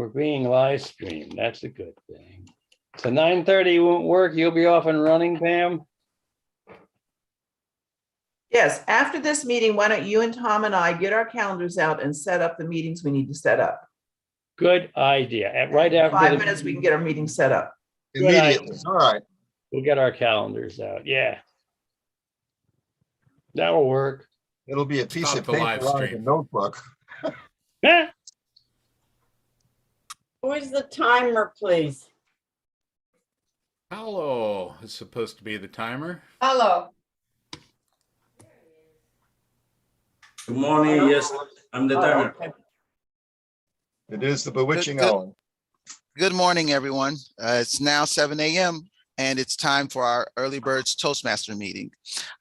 we're being live streamed. That's a good thing. So 9:30 won't work. You'll be off and running, Pam? Yes, after this meeting, why don't you and Tom and I get our calendars out and set up the meetings we need to set up? Good idea. Right after 5 minutes, we can get our meeting set up. Good Immediately. idea. All right. We'll get our calendars out. Yeah. That'll work. It'll be a piece Stop of the paper live on a stream. notebook. Eh, Where's the timer, please? Paolo is supposed to be the timer. Hello. Good morning. Yes, I'm the timer. Okay. It is the bewitching Good- hour. Good morning, everyone. It's now 7 a.m. and it's time for our Earlybird Toastmaster meeting.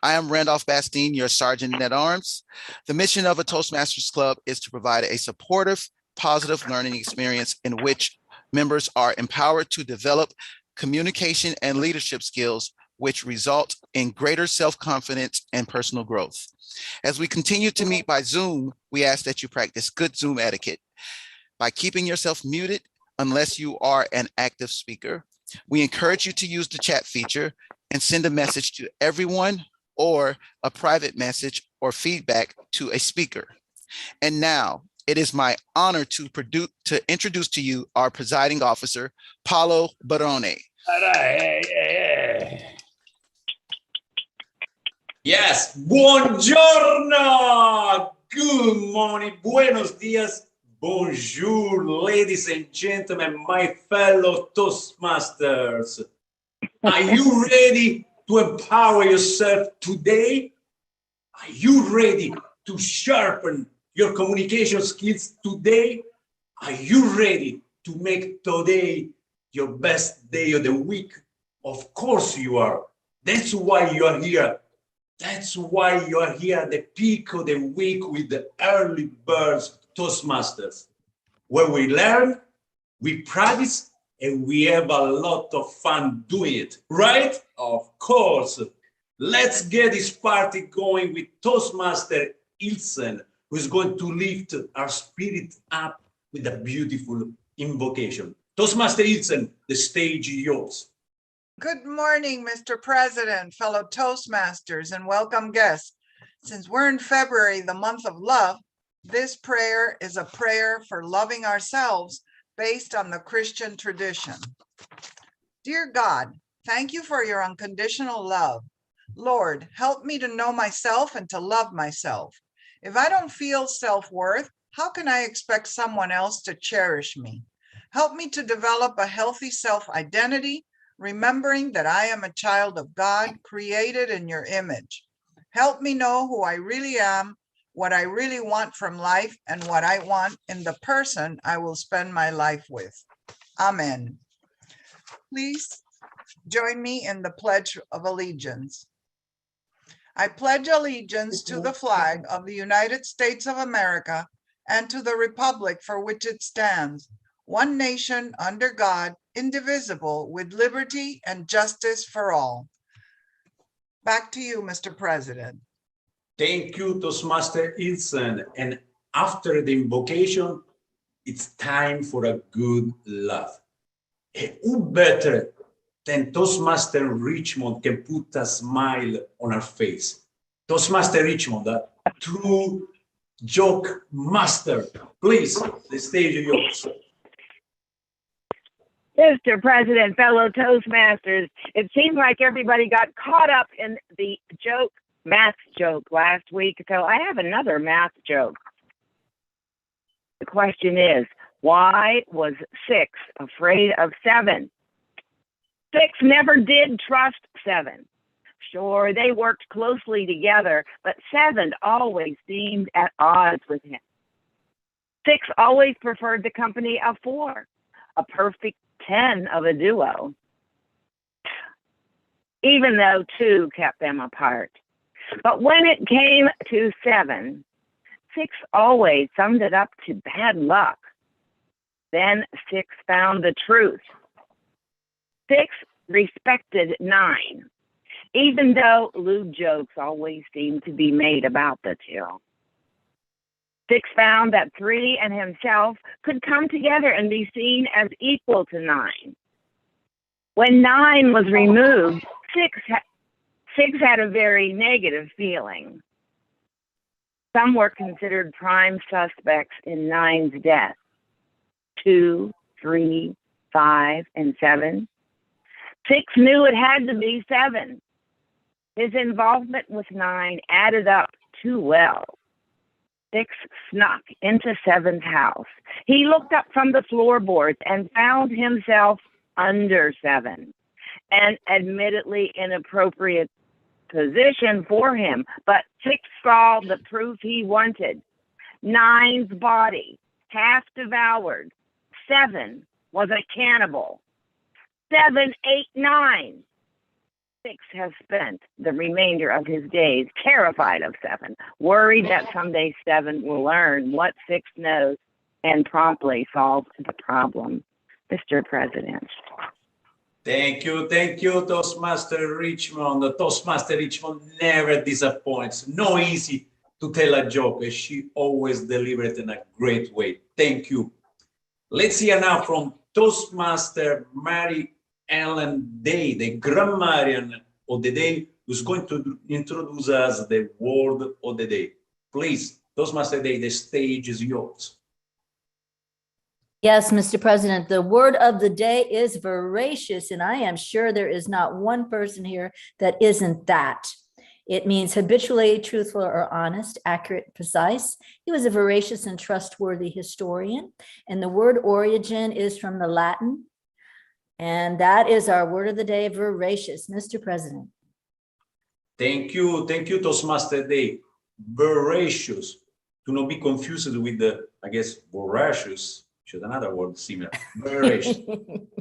I am Randolph Bastine, your Sergeant at Arms. The mission of a Toastmasters Club is to provide a supportive, positive learning experience in which members are empowered to develop communication and leadership skills, which result in greater self-confidence and personal growth. As we continue to meet by Zoom, we ask that you practice good Zoom etiquette by keeping yourself muted unless you are an active speaker. We encourage you to use the chat feature and send a message to everyone or a private message or feedback to a speaker. And now it is my honor to introduce to you our presiding officer, Paolo Barone. Yes, buongiorno, good morning, buenos dias, bonjour, ladies and gentlemen, my fellow Toastmasters. Are you ready to empower yourself today? Are you ready to sharpen your communication skills today? Are you ready to make today your best day of the week? Of course you are. That's why you are here. That's why you are here at the peak of the week with the Earlybird Toastmasters, where we learn, we practice, and we have a lot of fun doing it, right? Of course. Let's get this party going with Toastmaster Ilsen, who is going to lift our spirit up with a beautiful invocation. Toastmaster Ilsen, the stage is yours. Good morning, Mr. President, fellow Toastmasters, and welcome guests. Since we're in February, the month of love, this prayer is a prayer for loving ourselves based on the Christian tradition. Dear God, thank you for your unconditional love. Lord, help me to know myself and to love myself. If I don't feel self-worth, how can I expect someone else to cherish me? Help me to develop a healthy self-identity, remembering that I am a child of God, created in your image. Help me know who I really am, what I really want from life, and what I want in the person I will spend my life with. Amen. Please join me in the Pledge of Allegiance. I pledge allegiance to the flag of the United States of America and to the republic for which it stands, one nation under God, indivisible, with liberty and justice for all. Back to you, Mr. President. Thank you, Toastmaster Ilsen. And after the invocation, it's time for a good laugh. And who better than Toastmaster Richmond can put a smile on our face? Toastmaster Richmond, a true joke master. Please, the stage is yours. Mr. President, fellow Toastmasters, it seems like everybody got caught up in the math joke last week, so I have another math joke. The question is, why was 6 afraid of 7? 6 never did trust 7. Sure, they worked closely together, but 7 always seemed at odds with him. 6 always preferred the company of 4, a perfect 10 of a duo, even though 2 kept them apart. But when it came to 7, 6 always summed it up to bad luck. Then 6 found the truth. 6 respected 9, even though lewd jokes always seemed to be made about the two. 6 found that 3 and himself could come together and be seen as equal to 9. When 9 was removed, 6 had a very negative feeling. Some were considered prime suspects in 9's death. 2, 3, 5, and 7. 6 knew it had to be 7. His involvement with 9 added up too well. 6 snuck into 7's house. He looked up from the floorboards and found himself under 7, an admittedly inappropriate position for him, but 6 saw the proof he wanted. 9's body, half devoured. 7 was a cannibal. 7 ate 9. 6 has spent the remainder of his days terrified of 7, worried that someday 7 will learn what 6 knows and promptly solve the problem. Mr. President. Thank you, Toastmaster Richmond. The Toastmaster Richmond never disappoints. No easy to tell a joke, and she always delivers in a great way. Thank you. Let's hear now from Toastmaster Mary Ellen Day, the grammarian of the day, who's going to introduce us the word of the day. Please, Toastmaster Day, the stage is yours. Yes, Mr. President, the word of the day is voracious, and I am sure there is not one person here that isn't that. It means habitually truthful or honest, accurate, precise. He was a voracious and trustworthy historian, and the word origin is from the Latin, and that is our word of the day, voracious, Mr. President. Thank you, Toastmaster Day. Voracious, to not be confused with the, I guess, voracious. Which is another word similar. Voracious.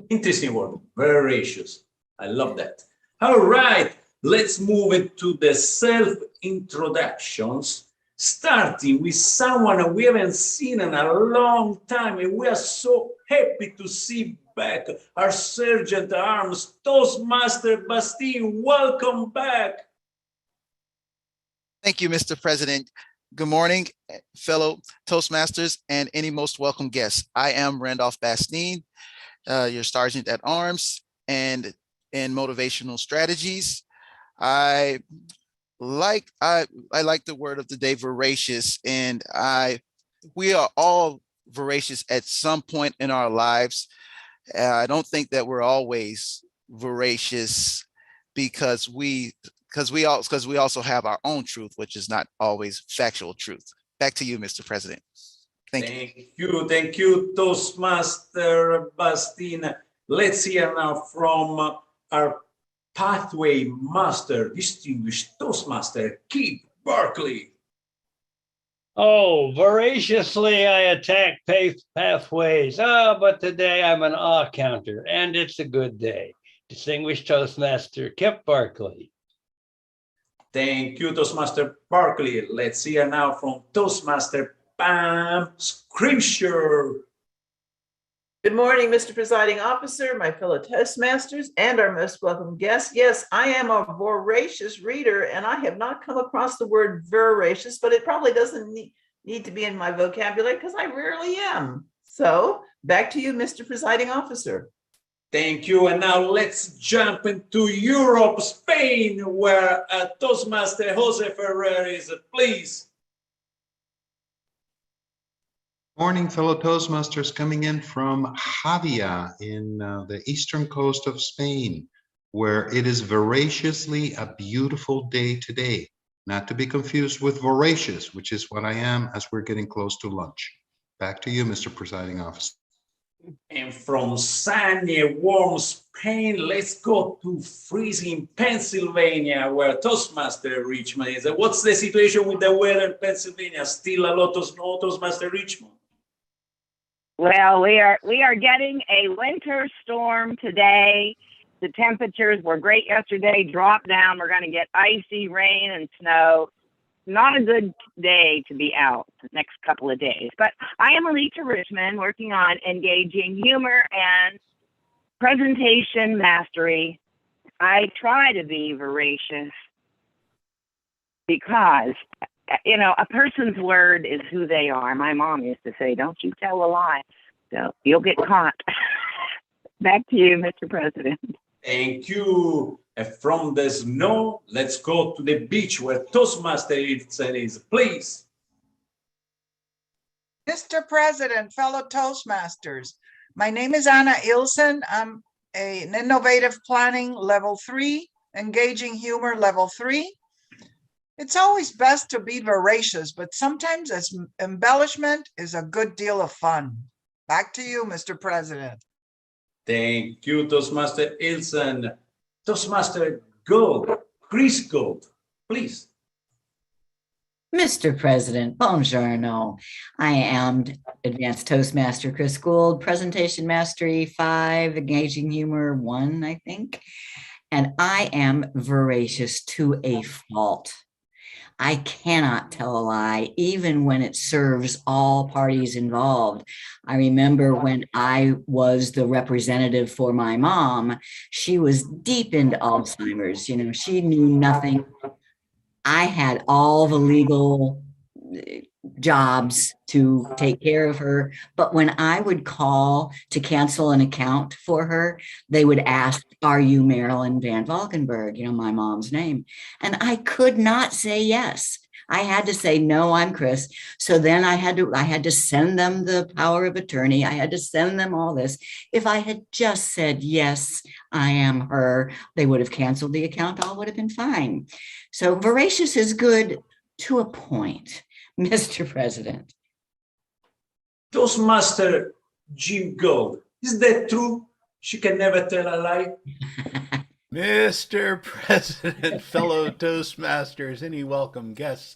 Interesting word. Voracious. I love that. All right. Let's move into the self-introductions, starting with someone we haven't seen in a long time. And we are so happy to see back our Sergeant at Arms, Toastmaster Bastine. Welcome back. Thank you, Mr. President. Good morning, fellow Toastmasters and any most welcome guests. I am Randolph Bastine, your Sergeant at Arms and in motivational strategies. I like the word of the day, voracious, and we are all voracious at some point in our lives. I don't think that we're always voracious because we also have our own truth, which is not always factual truth. Back to you, Mr. President. Thank you. Thank you, Toastmaster Bastine. Let's hear now from our pathway master, distinguished Toastmaster Keith Barkley. Oh, voraciously I attack pathways. But today I'm an counter, and it's a good day. Distinguished Toastmaster Kip Barkley. Thank you, Toastmaster Barkley. Let's hear now from Toastmaster Pam Scripture. Good morning, Mr. Presiding Officer, my fellow Toastmasters, and our most welcome guests. Yes, I am a voracious reader, and I have not come across the word voracious, but it probably doesn't need to be in my vocabulary because I rarely am. So back to you, Mr. Presiding Officer. Thank you. And now let's jump into Europe, Spain, where Toastmaster Jose Ferrer is. Please. Morning, fellow Toastmasters, coming in from Javia in the eastern coast of Spain, where it is voraciously a beautiful day today. Not to be confused with voracious, which is what I am as we're getting close to lunch. Back to you, Mr. Presiding Officer. And from sunny, warm Spain, let's go to freezing Pennsylvania, where Toastmaster Richmond is. What's the situation with the weather in Pennsylvania? Still a lot of snow, Toastmaster Richmond? Well, we are getting a winter storm today. The temperatures were great yesterday, dropped down. We're going to get icy rain and snow. Not a good day to be out the next couple of days. But I am Alita Richmond, working on engaging humor and presentation mastery. I try to be voracious because you know, a person's word is who they are. My mom used to say, don't you tell a lie. So you'll get caught. Back to you, Mr. President. Thank you. And from the snow, let's go to the beach where Toastmaster Ilsen is, please. Mr. President, fellow Toastmasters, my name is Anna Ilsen. I'm an innovative planning level 3, engaging humor level 3. It's always best to be veracious, but sometimes embellishment is a good deal of fun. Back to you, Mr. President. Thank you, Toastmaster Ilsen. Toastmaster Gold, Chris Gold, please. Mr. President, buongiorno. I am Advanced Toastmaster Chris Gould, Presentation Mastery 5, Engaging Humor 1, I think. And I am veracious to a fault. I cannot tell a lie, even when it serves all parties involved. I remember when I was the representative for my mom, she was deep into Alzheimer's. You know, she knew nothing. I had all the legal jobs to take care of her. But when I would call to cancel an account for her, they would ask, are you Marilyn Van Valkenburg? You know, my mom's name. And I could not say yes. I had to say, no, I'm Chris. So then I had to send them the power of attorney. I had to send them all this. If I had just said, yes, I am her, they would have canceled the account. All would have been fine. So veracious is good to a point, Mr. President. Toastmaster Jim Gold, is that true? She can never tell a lie? Mr. President, fellow Toastmasters, any welcome guests.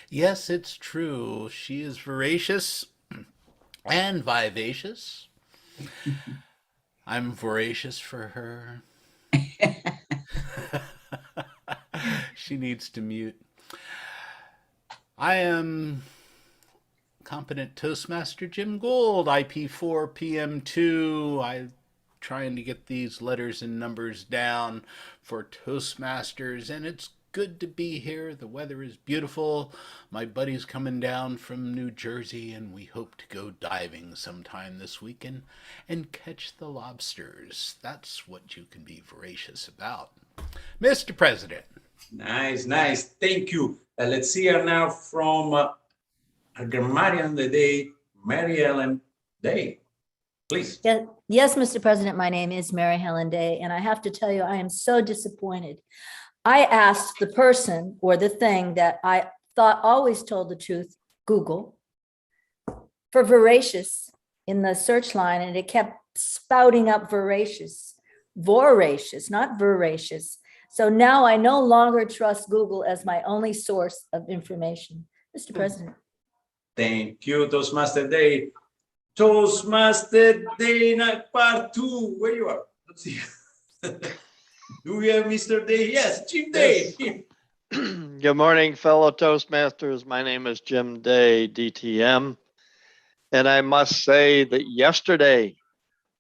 Yes, it's true. She is voracious and vivacious. I'm voracious for her. She needs to mute. I am competent Toastmaster Jim Gold, IP4 PM2. I'm trying to get these letters and numbers down for Toastmasters, and it's good to be here. The weather is beautiful. My buddy's coming down from New Jersey, and we hope to go diving sometime this weekend and catch the lobsters. That's what you can be voracious about. Mr. President. Nice, nice. Thank you. Let's hear now from our grammarian of the day, Mary Ellen Day. Please. Yes, Mr. President, my name is Mary Helen Day, and I have to tell you, I am so disappointed. I asked the person or the thing that I thought always told the truth, Google, for voracious in the search line, and it kept spouting up voracious, not voracious. So now I no longer trust Google as my only source of information. Mr. President. Thank you, Toastmaster Day. Toastmaster Day part 2, where you are? Let's see. Do we have Mr. Day? Yes, Jim Day. Yes. Good morning, fellow Toastmasters. My name is Jim Day, DTM. And I must say that yesterday,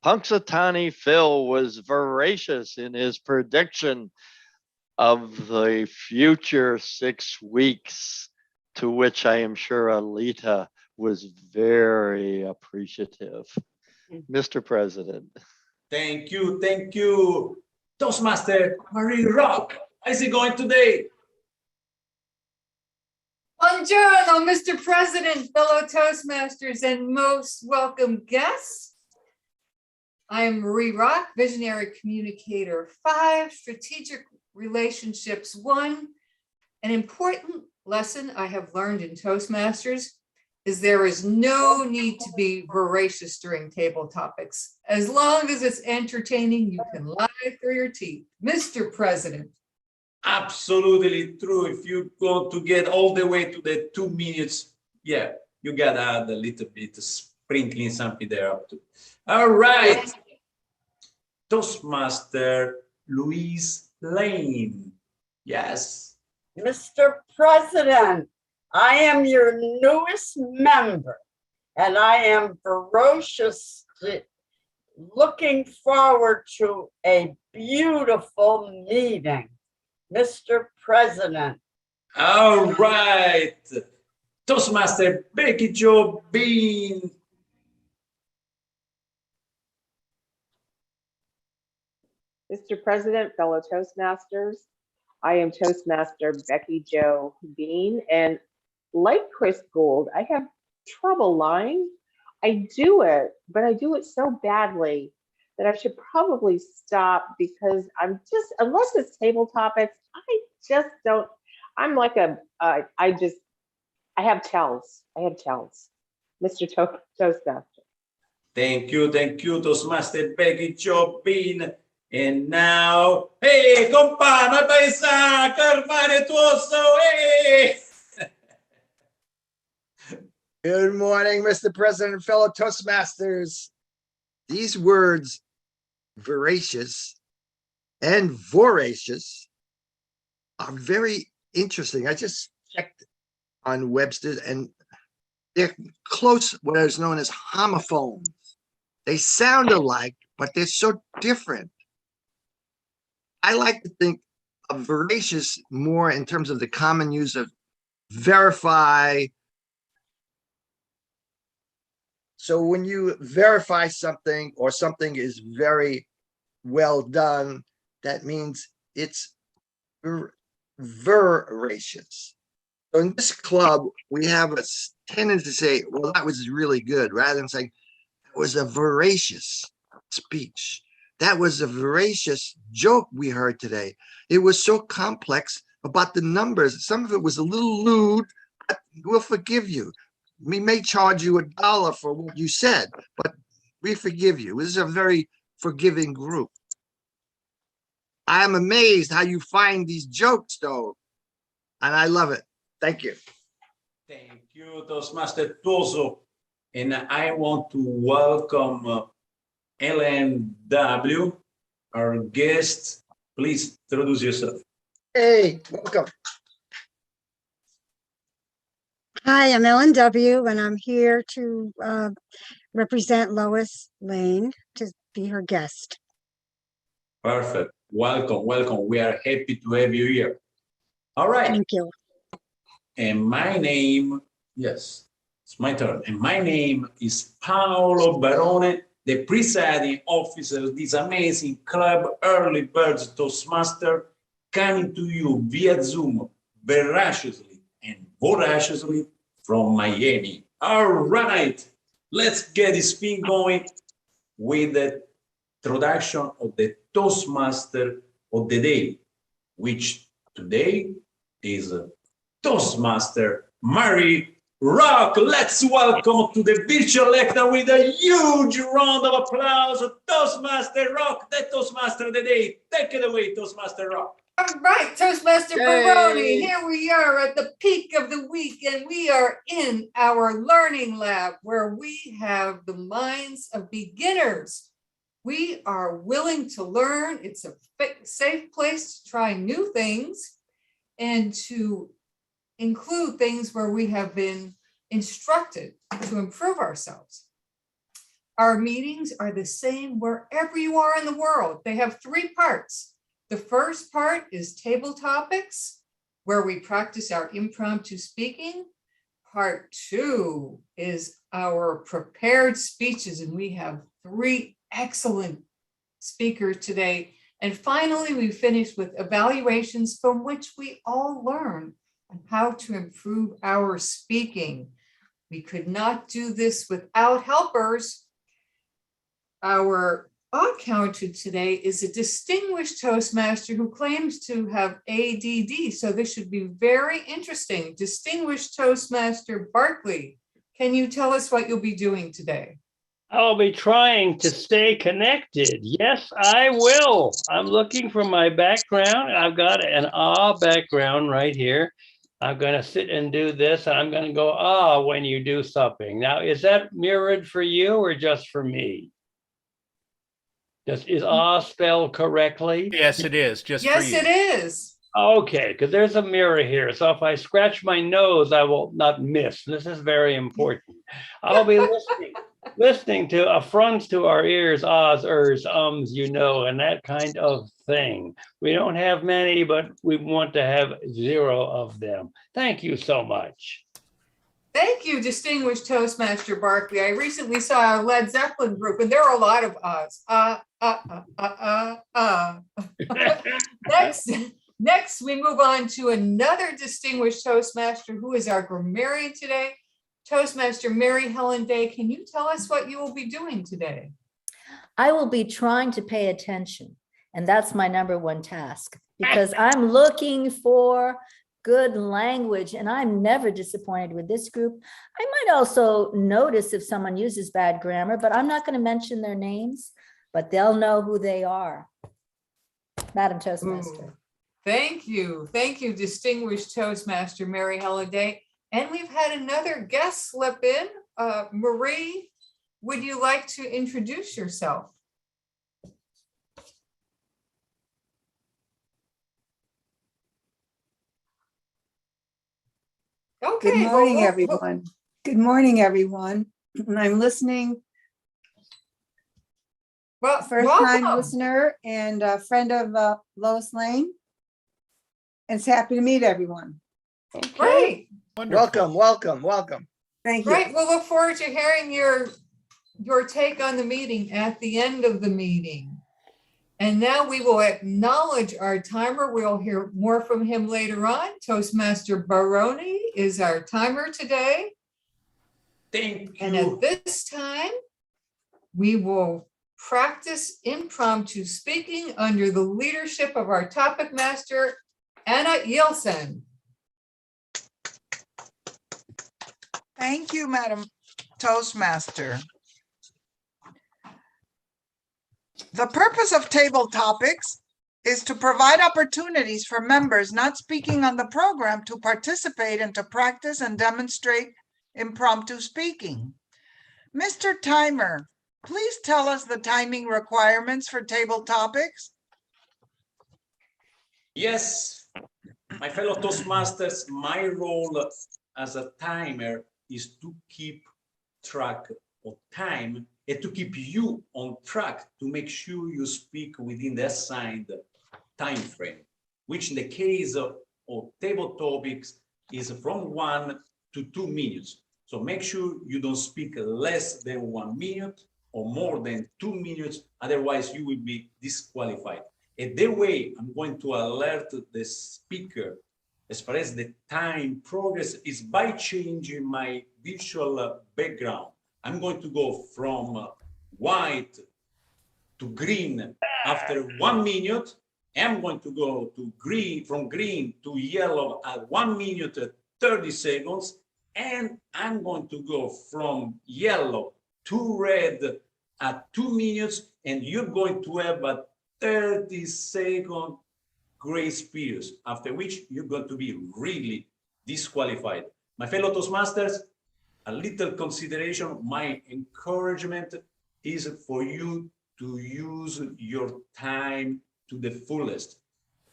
Punxsutawney Phil was voracious in his prediction of the future 6 weeks, to which I am sure Alita was very appreciative. Mr. President. Thank you, thank you. Toastmaster Marie Rock, how's it going today? Buongiorno, Mr. President, fellow Toastmasters, and most welcome guests. I am Marie Rock, Visionary Communicator 5, Strategic Relationships 1. An important lesson I have learned in Toastmasters is there is no need to be voracious during table topics. As long as it's entertaining, you can lie through your teeth. Mr. President. Absolutely true. If you go to get all the way to the 2 minutes, yeah, you gotta add a little bit of sprinkling something there up to. All right. Toastmaster Louise Lane. Yes. Mr. President, I am your newest member, and I am ferociously looking forward to a beautiful meeting. Mr. President, All right. Toastmaster Becky Joe Bean. Mr. President, fellow Toastmasters, I am Toastmaster Becky Jo Bean, and like Chris Gould, I have trouble lying. I do it, but I do it so badly that I should probably stop because I'm just, unless it's table topics, I just don't, I'm like I have tells. I have tells. Mr. Toastmaster. Thank you, Toastmaster Becky Joe Bean. And now, hey, compana, paisa, Carmine Tuoso, hey! Good morning, Mr. President, fellow Toastmasters. These words, voracious and voracious, are very interesting. I just checked on Webster's and they're close, what is known as homophones. They sound alike, but they're so different. I like to think of voracious more in terms of the common use of verify. So when you verify something or something is very well done, that means it's voracious. So in this club, we have a tendency to say, well, that was really good, rather than saying, it was a voracious speech. That was a voracious joke we heard today. It was so complex about the numbers. Some of it was a little lewd, but we'll forgive you. We may charge you $1 for what you said, but we forgive you. This is a very forgiving group. I am amazed how you find these jokes, though, and I love it. Thank you. Thank you, Toastmaster Tuoso. And I want to welcome LNW, our guest. Please introduce yourself. Hey, welcome. Hi, I'm Ellen W. and I'm here to represent Lois Lane to be her guest. Perfect. Welcome, welcome. We are happy to have you here. All right. Thank you. And my name, yes, it's my turn. And my name is Paolo Barone, the presiding officer of this amazing club, Earlybird Toastmasters, coming to you via Zoom, voraciously and voraciously from Miami. All right, let's get this thing going with the introduction of the Toastmaster of the day, which today is Toastmaster Mary Rock. Let's welcome to the virtual lectern with a huge round of applause, Toastmaster Rock, the Toastmaster of the day. Take it away, Toastmaster Rock. All right, Toastmaster Barone, here we are at the peak of the week, and we are in our learning lab where we have the minds of beginners. We are willing to learn. It's a safe place to try new things and to include things where we have been instructed to improve ourselves. Our meetings are the same wherever you are in the world. They have 3 parts. The first part is table topics, where we practice our impromptu speaking. Part 2 is our prepared speeches, and we have 3 excellent speakers today. And finally, we finish with evaluations from which we all learn on how to improve our speaking. We could not do this without helpers. Our encounter today is a distinguished Toastmaster who claims to have ADD, so this should be very interesting. Distinguished Toastmaster Barkley, can you tell us what you'll be doing today? I'll be trying to stay connected. Yes, I will. I'm looking for my background. I've got an background right here. I'm going to sit and do this, and I'm going to go when you do something. Now, is that mirrored for you or just for me? Is spelled correctly? Yes, it is. Just for Yes, you. it is. Okay, because there's a mirror here. So if I scratch my nose, I will not miss. This is very important. I'll be listening. listening to affronts to our ears, ahs, ers, ums, you know, and that kind of thing. We don't have many, but we want to have 0 of them. Thank you so much. Thank you, distinguished Toastmaster Barkley. I recently saw a Led Zeppelin group, and there are a lot of us. Next, we move on to another distinguished Toastmaster who is our grammarian today. Toastmaster Mary Helen Day, can you tell us what you will be doing today? I will be trying to pay attention, and that's my #1 task, because I'm looking for good language, and I'm never disappointed with this group. I might also notice if someone uses bad grammar, but I'm not going to mention their names, but they'll know who they are. Madam Toastmaster. Thank you. Thank you, distinguished Toastmaster Mary Helen Day. And we've had another guest slip in. Marie, would you like to introduce yourself? Okay. Good morning, everyone. Good morning, everyone. I'm listening. Well, first-time welcome. listener and a friend of Lois Lane. And it's happy to meet everyone. Great. Welcome, welcome, welcome. Thank you. Great. We'll look forward to hearing your take on the meeting at the end of the meeting. And now we will acknowledge our timer. We'll hear more from him later on. Toastmaster Baroni is our timer today. Thank you. And at this time, we will practice impromptu speaking under the leadership of our topic master, Anna Yeltsin. Thank you, Madam Toastmaster. The purpose of table topics is to provide opportunities for members not speaking on the program to participate and to practice and demonstrate impromptu speaking. Mr. Timer, please tell us the timing requirements for table topics. Yes, my fellow Toastmasters, my role as a timer is to keep track of time and to keep you on track to make sure you speak within the assigned time frame, which in the case of table topics is from 1 to 2 minutes. So make sure you don't speak less than 1 minute or more than 2 minutes, otherwise you will be disqualified. And the way I'm going to alert the speaker as far as the time progress is by changing my visual background. I'm going to go from white to green after 1 minute. I'm going to go to green, from green to yellow at 1 minute 30 seconds. And I'm going to go from yellow to red at 2 minutes. And you're going to have a 30-second grace period, after which you're going to be really disqualified. My fellow Toastmasters, a little consideration, my encouragement is for you to use your time to the fullest.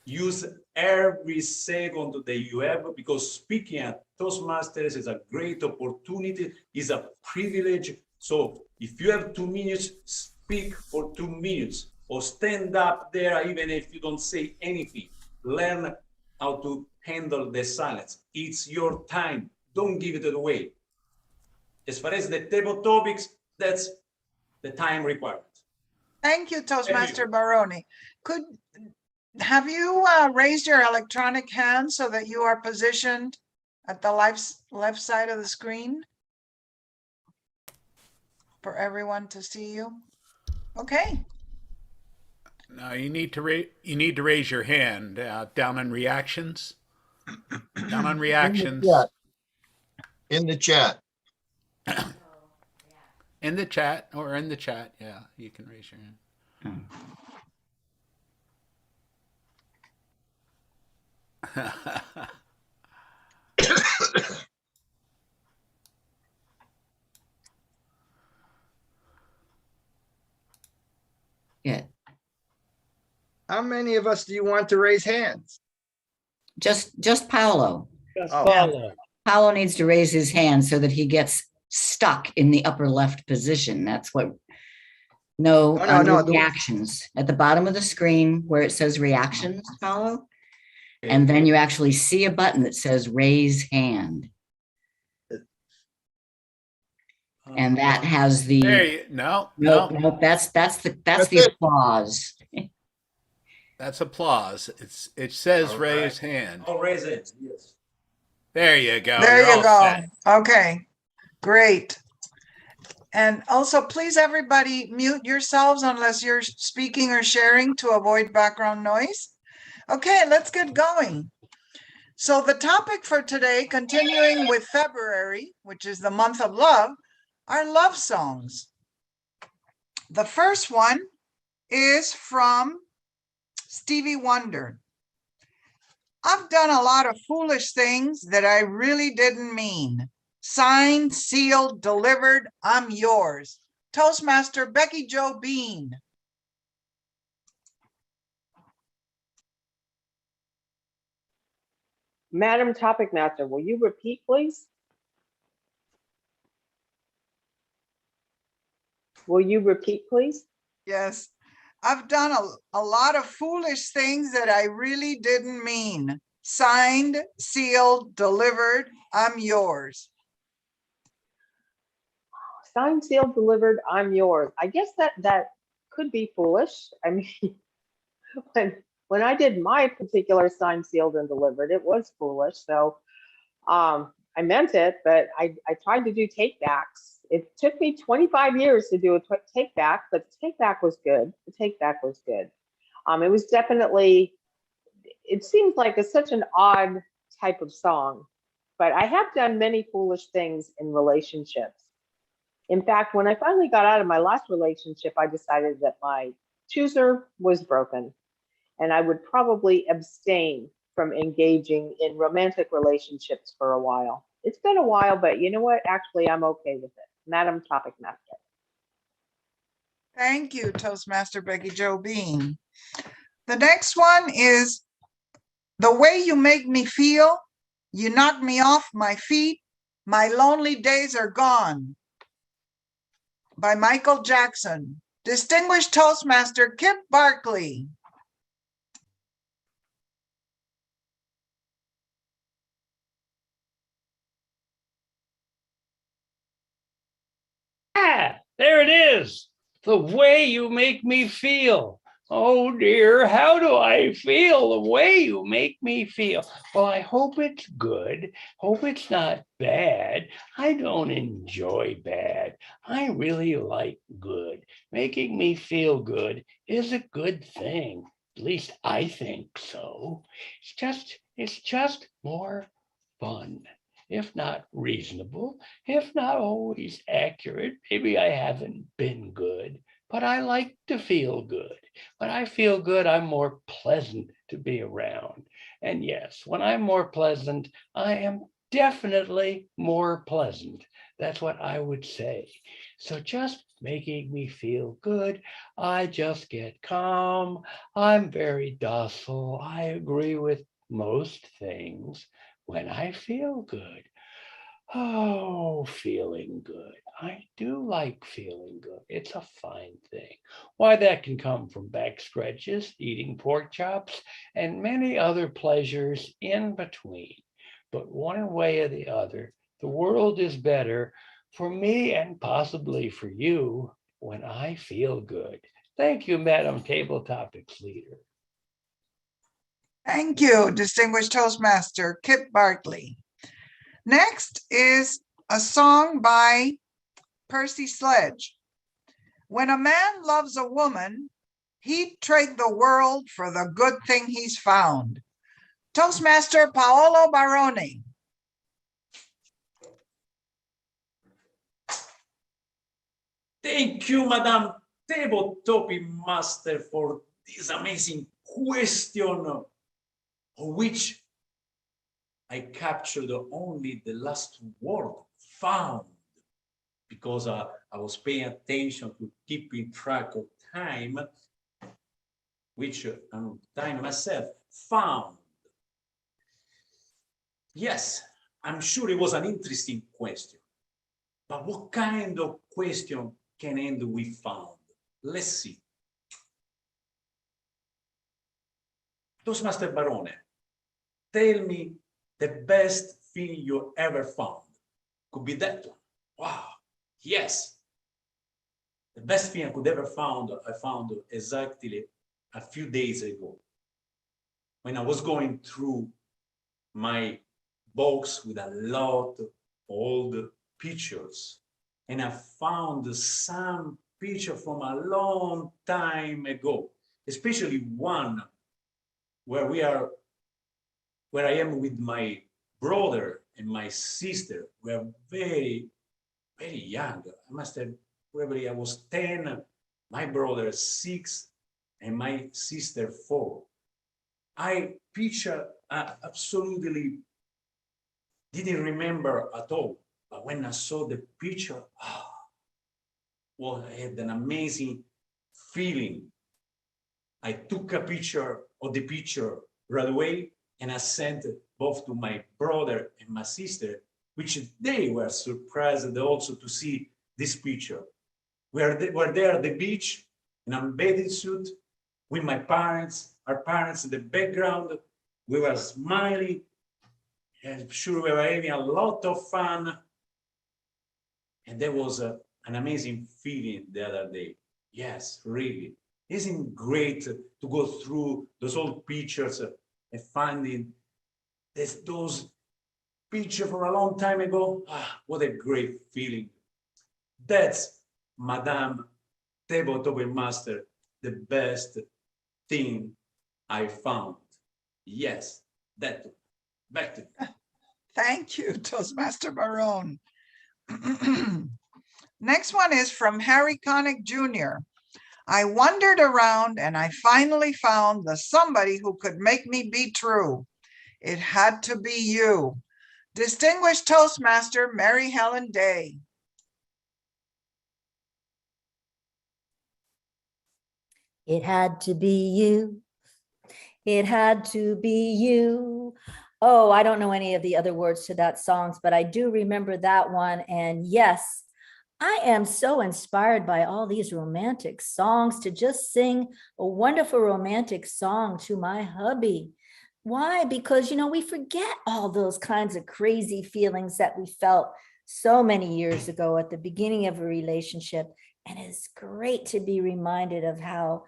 Use every second that you have, because speaking at Toastmasters is a great opportunity, is a privilege. So if you have 2 minutes, speak for 2 minutes, or stand up there even if you don't say anything. Learn how to handle the silence. It's your time. Don't give it away. As far as the table topics, that's the time requirement. Thank you, Toastmaster Baroni. Have you raised your electronic hand so that you are positioned at the left side of the screen for everyone to see you? Okay. No, you need to raise your hand down on reactions. Down on reactions. In the chat. In the chat, or in the chat, yeah, you can raise your hand. Yeah. How many of us do you want to raise hands? Just Paolo. Just Oh. Paolo. Paolo needs to raise his hand so that he gets stuck in the upper left position. That's what, no, No, no, under no, the- reactions, at the bottom of the screen where it says reactions, follow. And then you actually see a button that says raise hand. And that has the, There you, no, nope, no, nope, that's the That's the it. applause. that's applause. It says All raise right. hand. I'll raise it. Yes. There you go. There You're you all go. set. Okay, great. And also, please, everybody, mute yourselves unless you're speaking or sharing to avoid background noise. Okay, let's get going. So the topic for today, continuing with February, which is the month of love, are love songs. The first one is from Stevie Wonder. I've done a lot of foolish things that I really didn't mean. Signed, sealed, delivered, I'm yours. Toastmaster Becky Jo Bean. Madam Topic Master, will you repeat, please? Will you repeat, please? Yes, I've done a lot of foolish things that I really didn't mean. Signed, sealed, delivered, I'm yours. Signed, sealed, delivered, I'm yours. I guess that could be foolish. I mean, when I did my particular signed, sealed, and delivered, it was foolish. So I meant it, but I tried to do take backs. It took me 25 years to do a take back, but the take back was good. The take back was good. It was definitely, it seems like it's such an odd type of song, but I have done many foolish things in relationships. In fact, when I finally got out of my last relationship, I decided that my chooser was broken and I would probably abstain from engaging in romantic relationships for a while. It's been a while, but you know what? Actually, I'm okay with it. Madam Topic Master. Thank you, Toastmaster Becky Jo Bean. The next one is The Way You Make Me Feel. You Knock Me Off My Feet. My Lonely Days Are Gone by Michael Jackson. Distinguished Toastmaster Kip Barkley. Ah, there it is. The Way You Make Me Feel. Oh dear, how do I feel? The way you make me feel. Well, I hope it's good. Hope it's not bad. I don't enjoy bad. I really like good. Making me feel good is a good thing. At least I think so. It's just more fun. If not reasonable, if not always accurate. Maybe I haven't been good, but I like to feel good. When I feel good, I'm more pleasant to be around. And yes, when I'm more pleasant, I am definitely more pleasant. That's what I would say. So just making me feel good, I just get calm. I'm very docile. I agree with most things when I feel good. Oh, feeling good. I do like feeling good. It's a fine thing. Why, that can come from back scratches, eating pork chops, and many other pleasures in between. But one way or the other, the world is better for me and possibly for you when I feel good. Thank you, Madam Table Topics Leader. Thank you, Distinguished Toastmaster Kip Barkley. Next is a song by Percy Sledge. When a man loves a woman, he'd trade the world for the good thing he's found. Toastmaster Paolo Baroni. Thank you, Madam Table Topic Master, for this amazing question, of which I captured only the last word, found, because I was paying attention to keeping track of time, which time myself found. Yes, I'm sure it was an interesting question. But what kind of question can end we found? Let's see. Toastmaster Barone, tell me the best thing you ever found. Could be that one. Wow. Yes. The best thing I could ever found, I found exactly a few days ago when I was going through my box with a lot of old pictures, and I found some picture from a long time ago, especially one where I am with my brother and my sister. We are very, very young. I must have probably I was 10, my brother 6, and my sister 4. I picture absolutely didn't remember at all. But when I saw the picture, well, I had an amazing feeling. I took a picture of the picture right away, and I sent it both to my brother and my sister, which they were surprised also to see this picture. We're there at the beach in a bathing suit with my parents, our parents in the background. We were smiling. I'm sure we were having a lot of fun. And there was an amazing feeling the other day. Yes, really. Isn't it great to go through those old pictures and finding those pictures from a long time ago? What a great feeling. That's, Madame Table Master, the best thing I found. Yes, that. Back to you. Thank you, Toastmaster Barone. Next one is from Harry Connick Jr. I wandered around and I finally found the somebody who could make me be true. It had to be you. Distinguished Toastmaster Mary Helen Day. It had to be you. It had to be you. Oh, I don't know any of the other words to that songs, but I do remember that one. And yes, I am so inspired by all these romantic songs to just sing a wonderful romantic song to my hubby. Why? Because, we forget all those kinds of crazy feelings that we felt so many years ago at the beginning of a relationship. And it's great to be reminded of how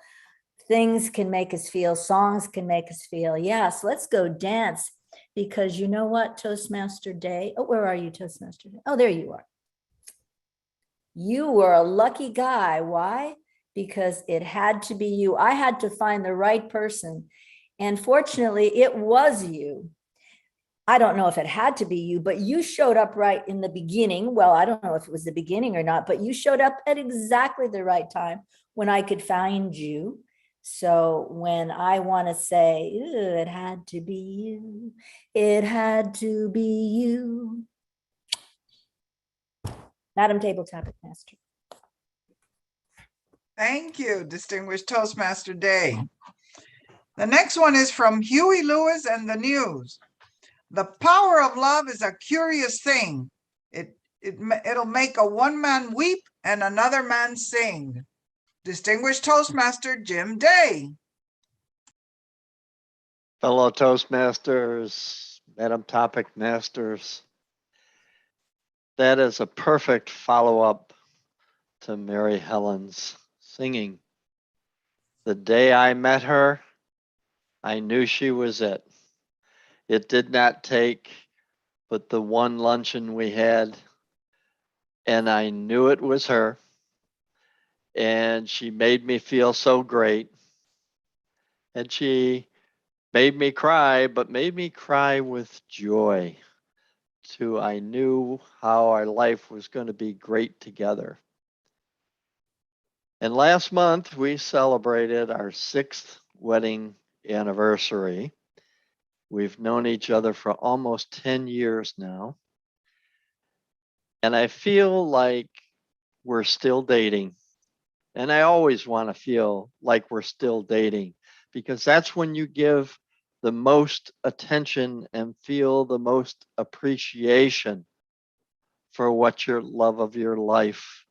things can make us feel, songs can make us feel. Yes, let's go dance. Because you know what, Toastmaster Day? Oh, where are you, Toastmaster Day? Oh, there you are. You were a lucky guy. Why? Because it had to be you. I had to find the right person. And fortunately, it was you. I don't know if it had to be you, but you showed up right in the beginning. Well, I don't know if it was the beginning or not, but you showed up at exactly the right time when I could find you. So when I want to say, it had to be you, it had to be you. Madam Table Topic Master. Thank you, Distinguished Toastmaster Day. The next one is from Huey Lewis and the News. The power of love is a curious thing. It'll make a one man weep and another man sing. Distinguished Toastmaster Jim Day. Fellow Toastmasters, Madam Topic Masters, that is a perfect follow-up to Mary Helen's singing. The day I met her, I knew she was it. It did not take but the one luncheon we had, and I knew it was her. And she made me feel so great. And she made me cry, but made me cry with joy. I knew how our life was going to be great together. And last month, we celebrated our 6th wedding anniversary. We've known each other for almost 10 years now. And I feel like we're still dating. And I always want to feel like we're still dating, because that's when you give the most attention and feel the most appreciation for what your love of your life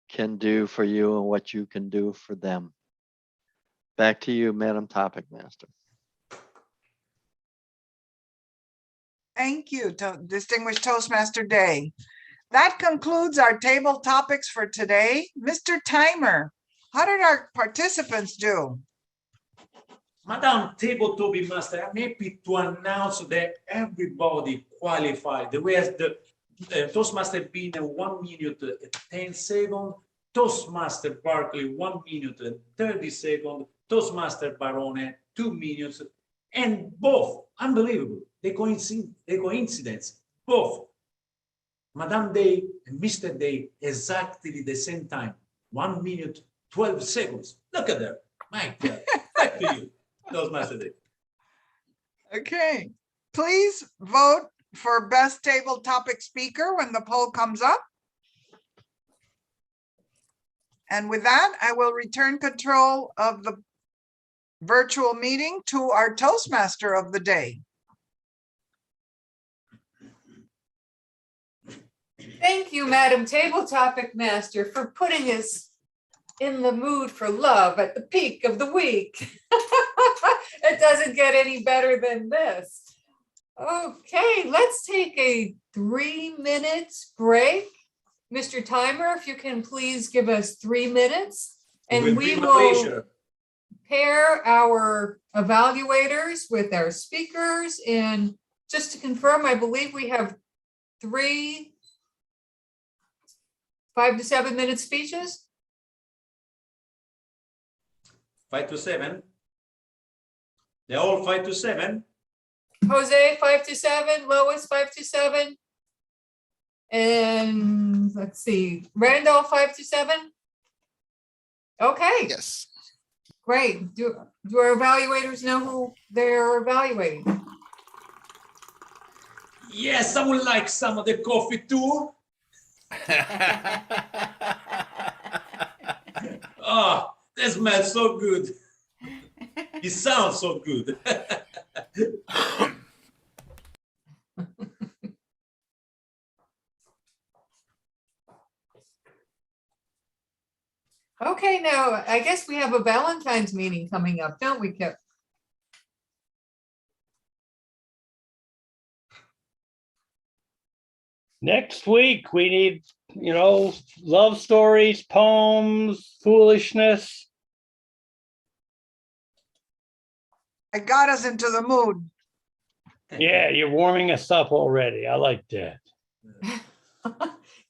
can do for you and what you can do for them. Back to you, Madam Topic Master. Thank you, Distinguished Toastmaster Day. That concludes our table topics for today. Mr. Timer, how did our participants do? Madam Table Toby Master, I'm happy to announce that everybody qualified. Whereas the Toastmaster being 1 minute 10 seconds, Toastmaster Barkley 1 minute 30 seconds, Toastmaster Barone 2 minutes, and both, unbelievable, the coincidence, both Madame Day and Mr. Day exactly the same time, 1 minute 12 seconds. Look at that, my God. Back to you, Toastmaster Day. Okay, please vote for best table topic speaker when the poll comes up. And with that, I will return control of the virtual meeting to our Toastmaster of the day. Thank you, Madam Table Topic Master, for putting us in the mood for love at the peak of the week. It doesn't get any better than this. Okay, let's take a 3-minute break. Mr. Timer, if you can please give us 3 minutes, and we will pair our evaluators with our speakers. And just to confirm, I believe we have 3 5 to 7 minute speeches. 5 to 7. They're all 5 to 7. Jose, 5 to 7. Lois, 5 to 7. And let's see, Randolph, 5 to 7. Okay. Yes. Great. Do our evaluators know who they're evaluating? Yes, I would like some of the coffee too. Oh, that smells so good. It sounds so good. Okay, now I guess we have a Valentine's meeting coming up, don't we, Kip? Next week, we need, love stories, poems, foolishness. It got us into the mood. Yeah, you're warming us up already. I like that.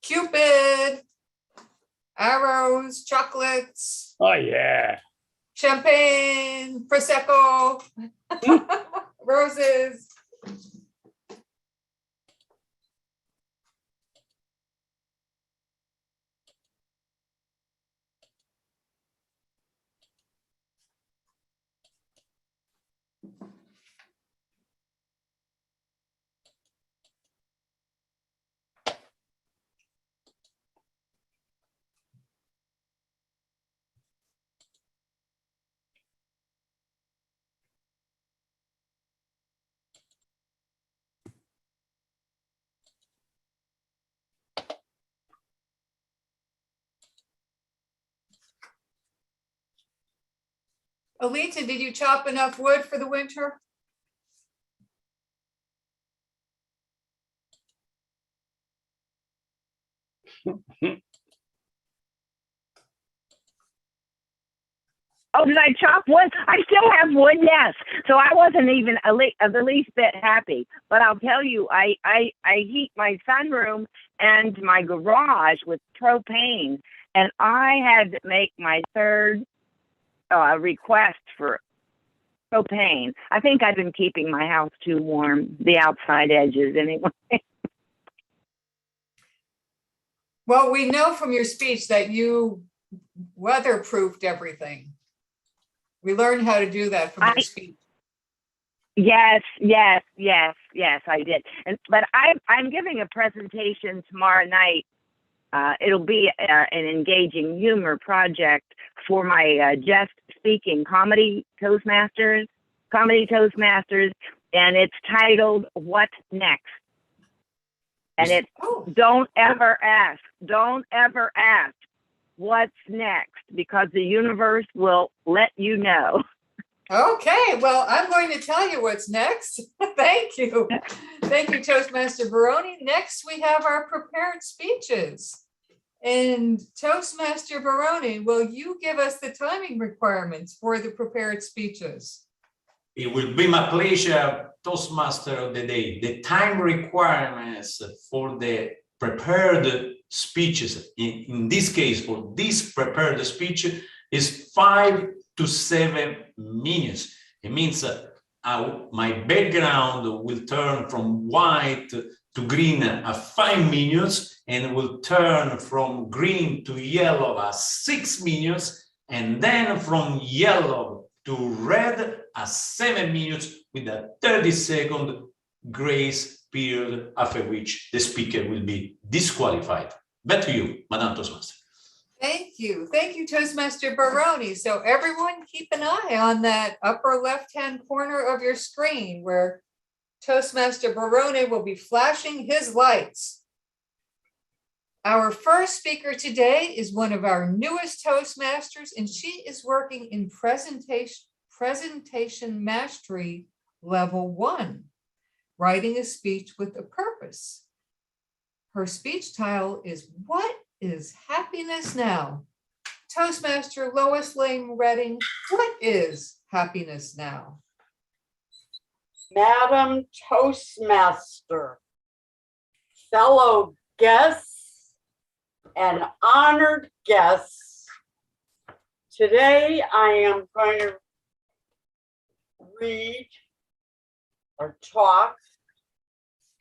Cupid, arrows, chocolates. Oh, yeah. Champagne, Prosecco, roses. Alita, did you chop enough wood for the winter? Oh, did I chop wood? I still have wood, yes. So I wasn't even the least bit happy. But I'll tell you, I heat my sunroom and my garage with propane, and I had to make my third request for propane. I think I've been keeping my house too warm, the outside edges anyway. Well, we know from your speech that you weatherproofed everything. We learned how to do that from your speech. Yes, I did. But I'm giving a presentation tomorrow night. It'll be an engaging humor project for my just speaking comedy Toastmasters, and it's titled "What Next?" And it's don't ever ask what's next, because the universe will let you know. Okay, well, I'm going to tell you what's next. Thank you. Thank you, Toastmaster Baroni. Next, we have our prepared speeches. And Toastmaster Baroni, will you give us the timing requirements for the prepared speeches? It will be my pleasure, Toastmaster of the day. The time requirements for the prepared speeches, in this case, for this prepared speech, is 5 to 7 minutes. It means my background will turn from white to green at 5 minutes, and will turn from green to yellow at 6 minutes, and then from yellow to red at 7 minutes, with a 30-second grace period, after which the speaker will be disqualified. Back to you, Madam Toastmaster. Thank you. Thank you, Toastmaster Baroni. So everyone keep an eye on that upper left-hand corner of your screen where Toastmaster Baroni will be flashing his lights. Our first speaker today is one of our newest Toastmasters, and she is working in presentation mastery level 1, writing a speech with a purpose. Her speech title is What is Happiness Now? Toastmaster Lois Lane Redding, what is happiness now? Madam Toastmaster, fellow guests and honored guests, today I am going to read or talk.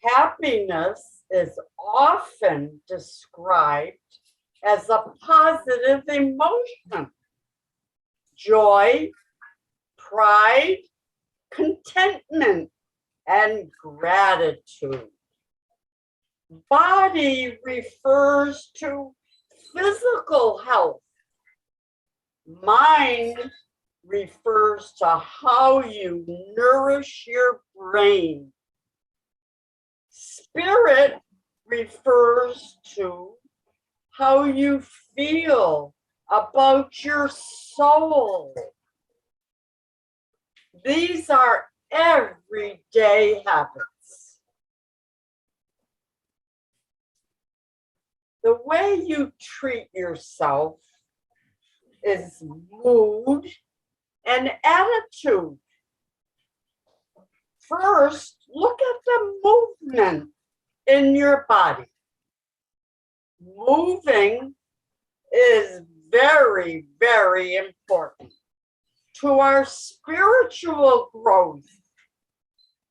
Happiness is often described as a positive emotion. Joy, pride, contentment, and gratitude. Body refers to physical health. Mind refers to how you nourish your brain. Spirit refers to how you feel about your soul. These are everyday habits. The way you treat yourself is mood and attitude. First, look at the movement in your body. Moving is very, very important to our spiritual growth.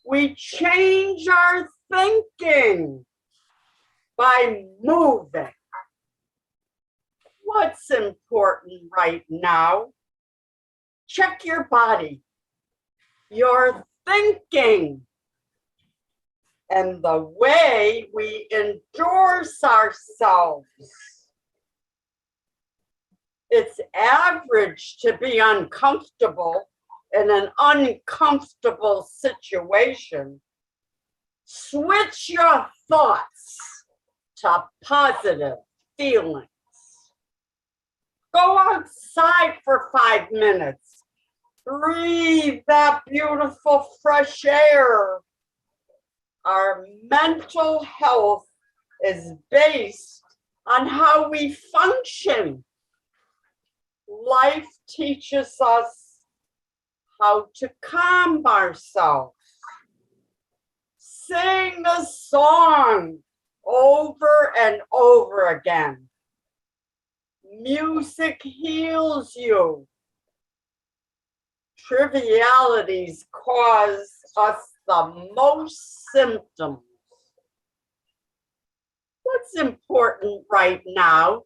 We change our thinking by moving. What's important right now? Check your body, your thinking, and the way we endorse ourselves. It's average to be uncomfortable in an uncomfortable situation. Switch your thoughts to positive feelings. Go outside for 5 minutes. Breathe that beautiful fresh air. Our mental health is based on how we function. Life teaches us how to calm ourselves. Sing a song over and over again. Music heals you. Trivialities cause us the most symptoms. What's important right now?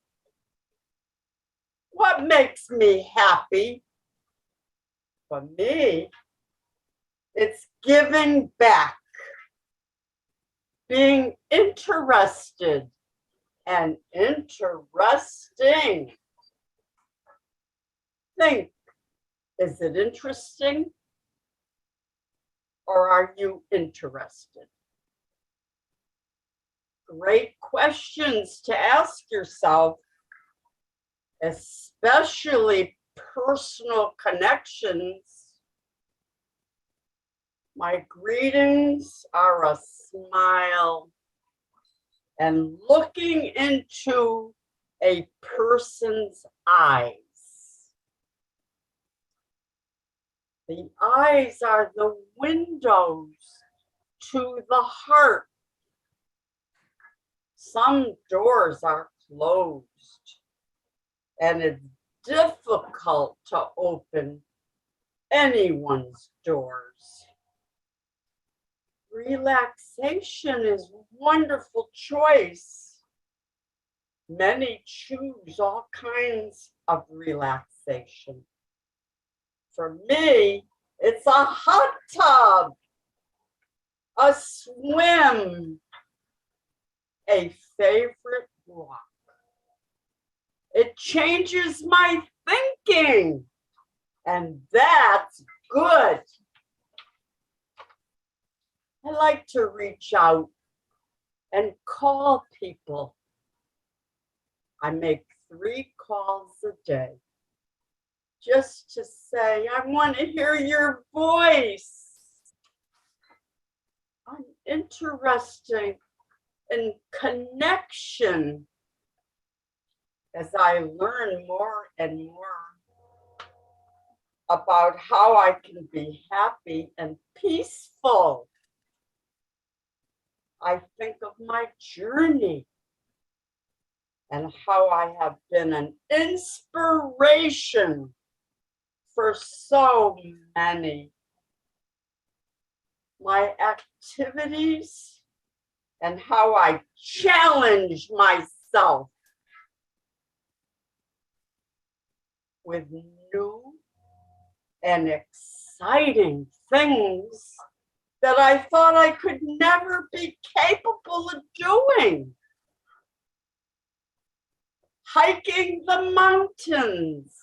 What makes me happy? For me, it's giving back, being interested and interesting. Think, is it interesting? Or are you interested? great questions to ask yourself, especially personal connections. My greetings are a smile and looking into a person's eyes. The eyes are the windows to the heart. Some doors are closed and it's difficult to open anyone's doors. Relaxation is a wonderful choice. Many choose all kinds of relaxation. For me, it's a hot tub, a swim, a favorite walk. It changes my thinking, and that's good. I like to reach out and call people. I make 3 calls a day just to say, I want to hear your voice. I'm interested in connection as I learn more and more about how I can be happy and peaceful. I think of my journey and how I have been an inspiration for so many. My activities and how I challenge myself with new and exciting things that I thought I could never be capable of doing. Hiking the mountains,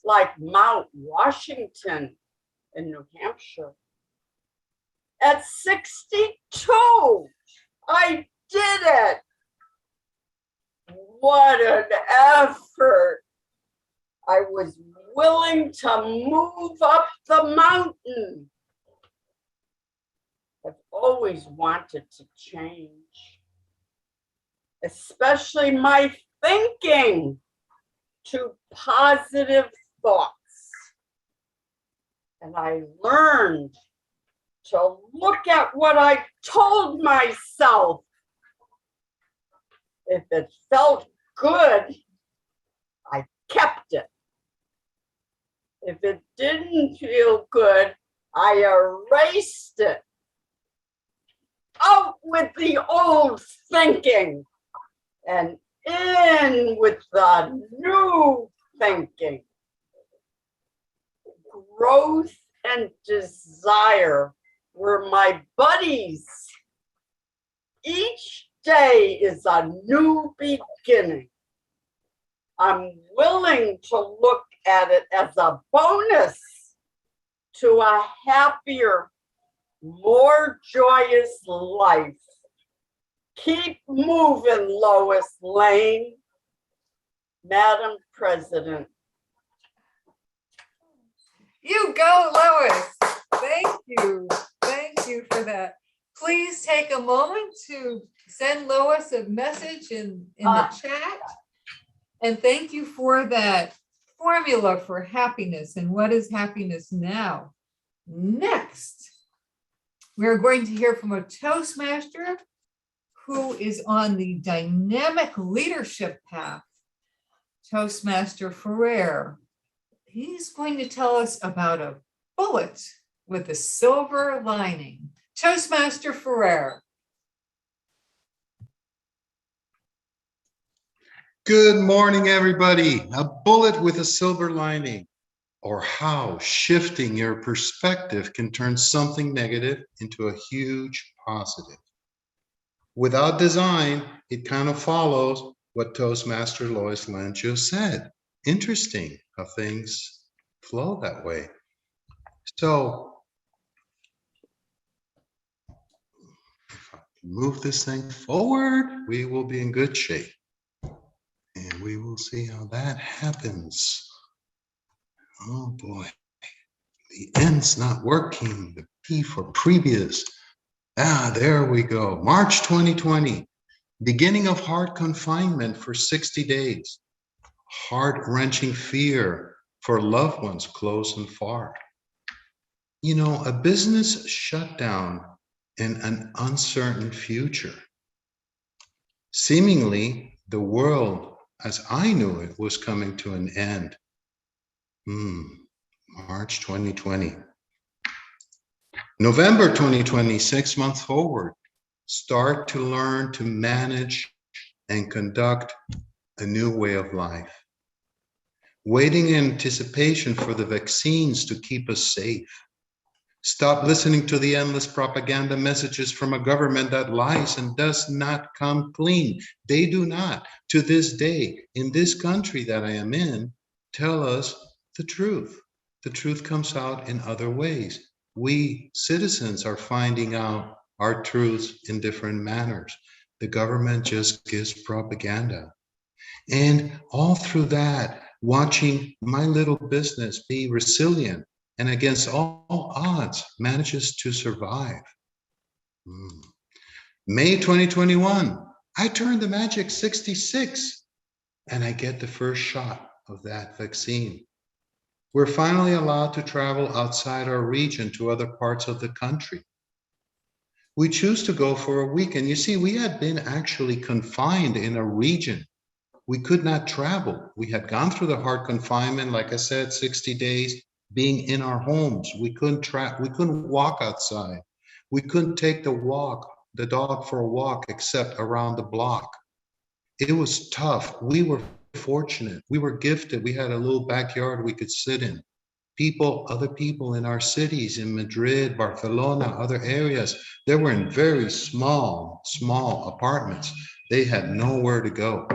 like Mount Washington in New Hampshire. At 62, I did it. What an effort. I was willing to move up the mountain. I've always wanted to change, especially my thinking to positive thoughts. And I learned to look at what I told myself. If it felt good, I kept it. If it didn't feel good, I erased it. Out with the old thinking and in with the new thinking. Growth and desire were my buddies. Each day is a new beginning. I'm willing to look at it as a bonus to a happier, more joyous life. Keep moving, Lois Lane. Madam President. You go, Lois. Thank you. Thank you for that. Please take a moment to send Lois a message in the chat. And thank you for that formula for happiness and what is happiness now. Next, we're going to hear from a Toastmaster who is on the dynamic leadership path, Toastmaster Ferrer. He's going to tell us about a bullet with a silver lining. Toastmaster Ferrer. Good morning, everybody. A bullet with a silver lining, or how shifting your perspective can turn something negative into a huge positive. Without design, it kind of follows what Toastmaster Lois Lane just said. Interesting how things flow that way. So move this thing forward, we will be in good shape. And we will see how that happens. Oh boy, the N's not working. The P for previous. Ah, there we go. March 2020, beginning of hard confinement for 60 days. Heart-wrenching fear for loved ones close and far. You know, a business shutdown in an uncertain future. Seemingly, the world as I knew it was coming to an end. March 2020. November 2020, 6 months forward. Start to learn to manage and conduct a new way of life. Waiting in anticipation for the vaccines to keep us safe. Stop listening to the endless propaganda messages from a government that lies and does not come clean. They do not, to this day, in this country that I am in, tell us the truth. The truth comes out in other ways. We citizens are finding out our truths in different manners. The government just gives propaganda. And all through that, watching my little business be resilient and against all odds manages to survive. May 2021, I turned the magic 66 and I get the first shot of that vaccine. We're finally allowed to travel outside our region to other parts of the country. We choose to go for a week. And you see, we had been actually confined in a region. We could not travel. We had gone through the hard confinement, like I said, 60 days, being in our homes. We couldn't walk outside. We couldn't take the dog for a walk except around the block. It was tough. We were fortunate. We were gifted. We had a little backyard we could sit in. Other people in our cities, in Madrid, Barcelona, other areas, they were in very small apartments. They had nowhere to go.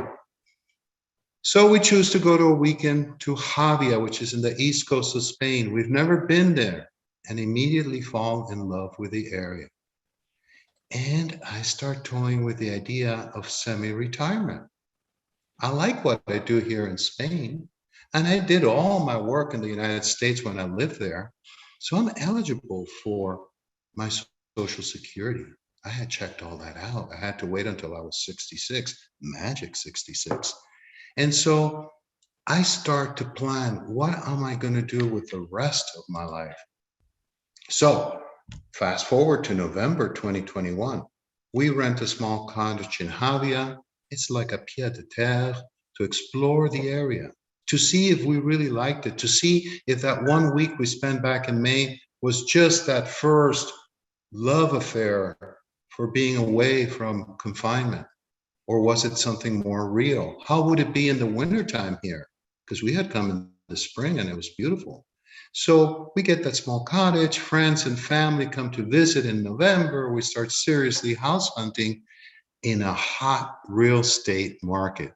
So we choose to go to a weekend to Javia, which is in the east coast of Spain. We've never been there, and immediately fall in love with the area. And I start toying with the idea of semi-retirement. I like what I do here in Spain, and I did all my work in the United States when I lived there. So I'm eligible for my Social Security. I had checked all that out. I had to wait until I was 66, magic 66. And so I start to plan, what am I going to do with the rest of my life? So fast forward to November 2021, we rent a small cottage in Javia. It's like a pied-à-terre to explore the area, to see if we really liked it, to see if that 1 week we spent back in May was just that first love affair for being away from confinement. Or was it something more real? How would it be in the wintertime here? Because we had come in the spring and it was beautiful. So we get that small cottage, friends and family come to visit in November. We start seriously house hunting in a hot real estate market.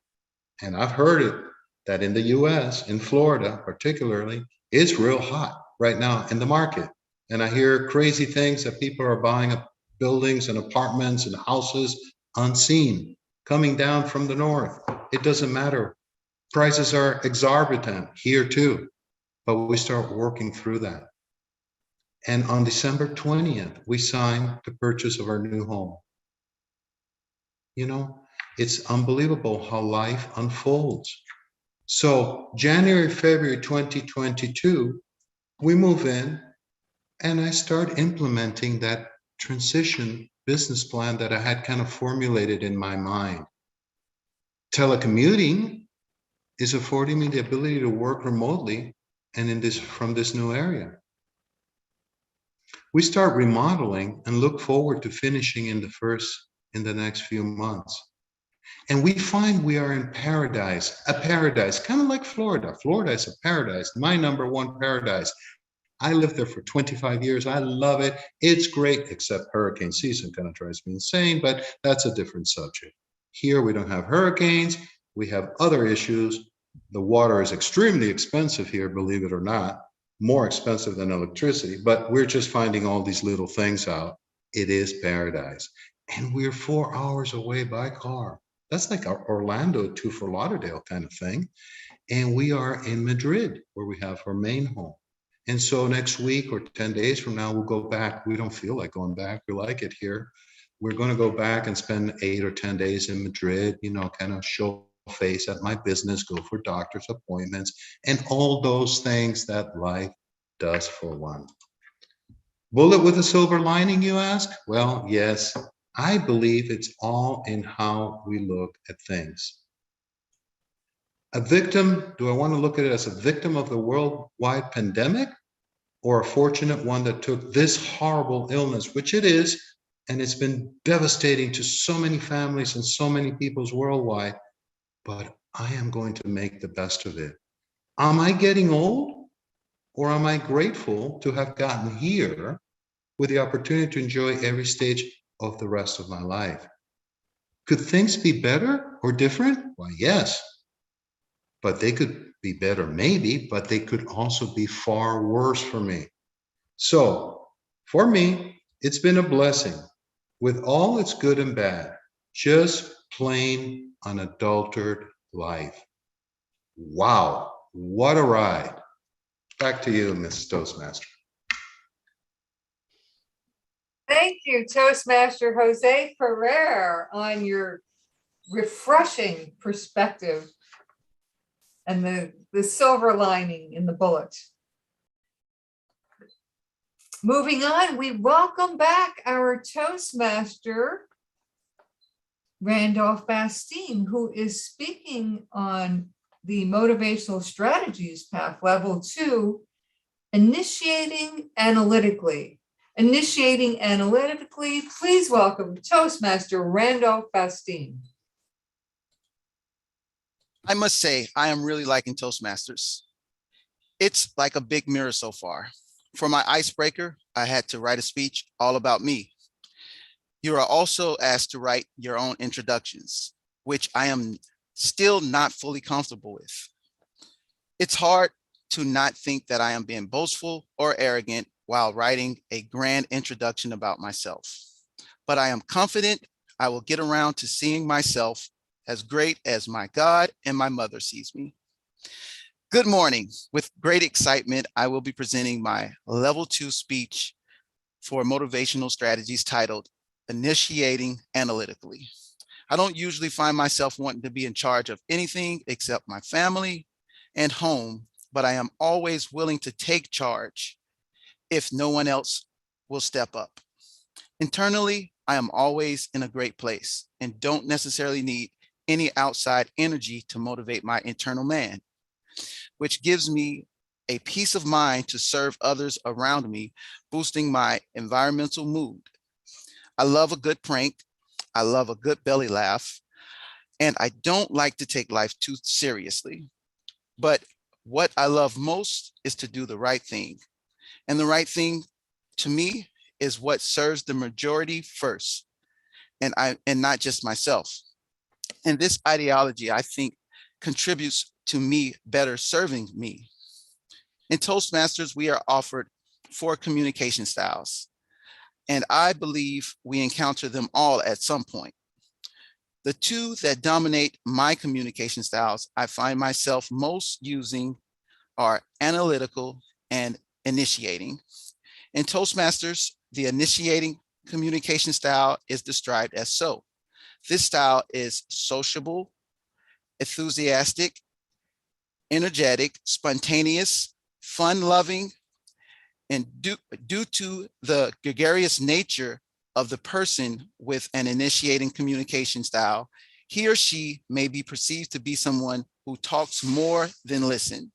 And I've heard it that in the US, in Florida particularly, it's real hot right now in the market. And I hear crazy things that people are buying up buildings and apartments and houses unseen, coming down from the north. It doesn't matter. Prices are exorbitant here too, but we start working through that. And on December 20th, we signed the purchase of our new home. You know, it's unbelievable how life unfolds. So January, February 2022, we move in and I start implementing that transition business plan that I had kind of formulated in my mind. Telecommuting is affording me the ability to work remotely and from this new area. We start remodeling and look forward to finishing in the next few months. And we find we are in paradise, a paradise, kind of like Florida. Florida is a paradise, my number one paradise. I lived there for 25 years. I love it. It's great, except hurricane season kind of drives me insane, but that's a different subject. Here, we don't have hurricanes. We have other issues. The water is extremely expensive here, believe it or not, more expensive than electricity, but we're just finding all these little things out. It is paradise. and we're 4 hours away by car. That's like Orlando to Fort Lauderdale kind of thing. And we are in Madrid, where we have our main home. And so next week or 10 days from now, we'll go back. We don't feel like going back. We like it here. We're going to go back and spend 8 or 10 days in Madrid, kind of show face at my business, go for doctor's appointments, and all those things that life does for one. Bullet with a silver lining, you ask? Well, yes, I believe it's all in how we look at things. A victim, do I want to look at it as a victim of the worldwide pandemic, or a fortunate one that took this horrible illness, which it is, and it's been devastating to so many families and so many peoples worldwide, but I am going to make the best of it. Am I getting old, or am I grateful to have gotten here with the opportunity to enjoy every stage of the rest of my life? Could things be better or different? Why, yes. But they could be better, maybe, but they could also be far worse for me. So for me, it's been a blessing with all its good and bad, just plain unadulterated life. Wow, what a ride. Back to you, Mrs. Toastmaster. Thank you, Toastmaster Jose Ferrer, on your refreshing perspective and the silver lining in the bullet. Moving on, we welcome back our Toastmaster, Randolph Bastine, who is speaking on the Motivational Strategies Path Level 2, Initiating Analytically. Initiating Analytically, please welcome Toastmaster Randolph Bastine. I must say, I am really liking Toastmasters. It's like a big mirror so far. For my icebreaker, I had to write a speech all about me. You are also asked to write your own introductions, which I am still not fully comfortable with. It's hard to not think that I am being boastful or arrogant while writing a grand introduction about myself. But I am confident I will get around to seeing myself as great as my God and my mother sees me. Good morning. With great excitement, I will be presenting my level 2 speech for motivational strategies titled Initiating Analytically. I don't usually find myself wanting to be in charge of anything except my family and home, but I am always willing to take charge if no one else will step up. Internally, I am always in a great place and don't necessarily need any outside energy to motivate my internal man, which gives me a peace of mind to serve others around me, boosting my environmental mood. I love a good prank. I love a good belly laugh, and I don't like to take life too seriously. But what I love most is to do the right thing. And the right thing to me is what serves the majority first, and not just myself. And this ideology, I think, contributes to me better serving me. In Toastmasters, we are offered 4 communication styles, and I believe we encounter them all at some point. The 2 that dominate my communication styles I find myself most using are analytical and initiating. In Toastmasters, the initiating communication style is described as so. This style is sociable, enthusiastic, energetic, spontaneous, fun-loving, and due to the gregarious nature of the person with an initiating communication style, he or she may be perceived to be someone who talks more than listen.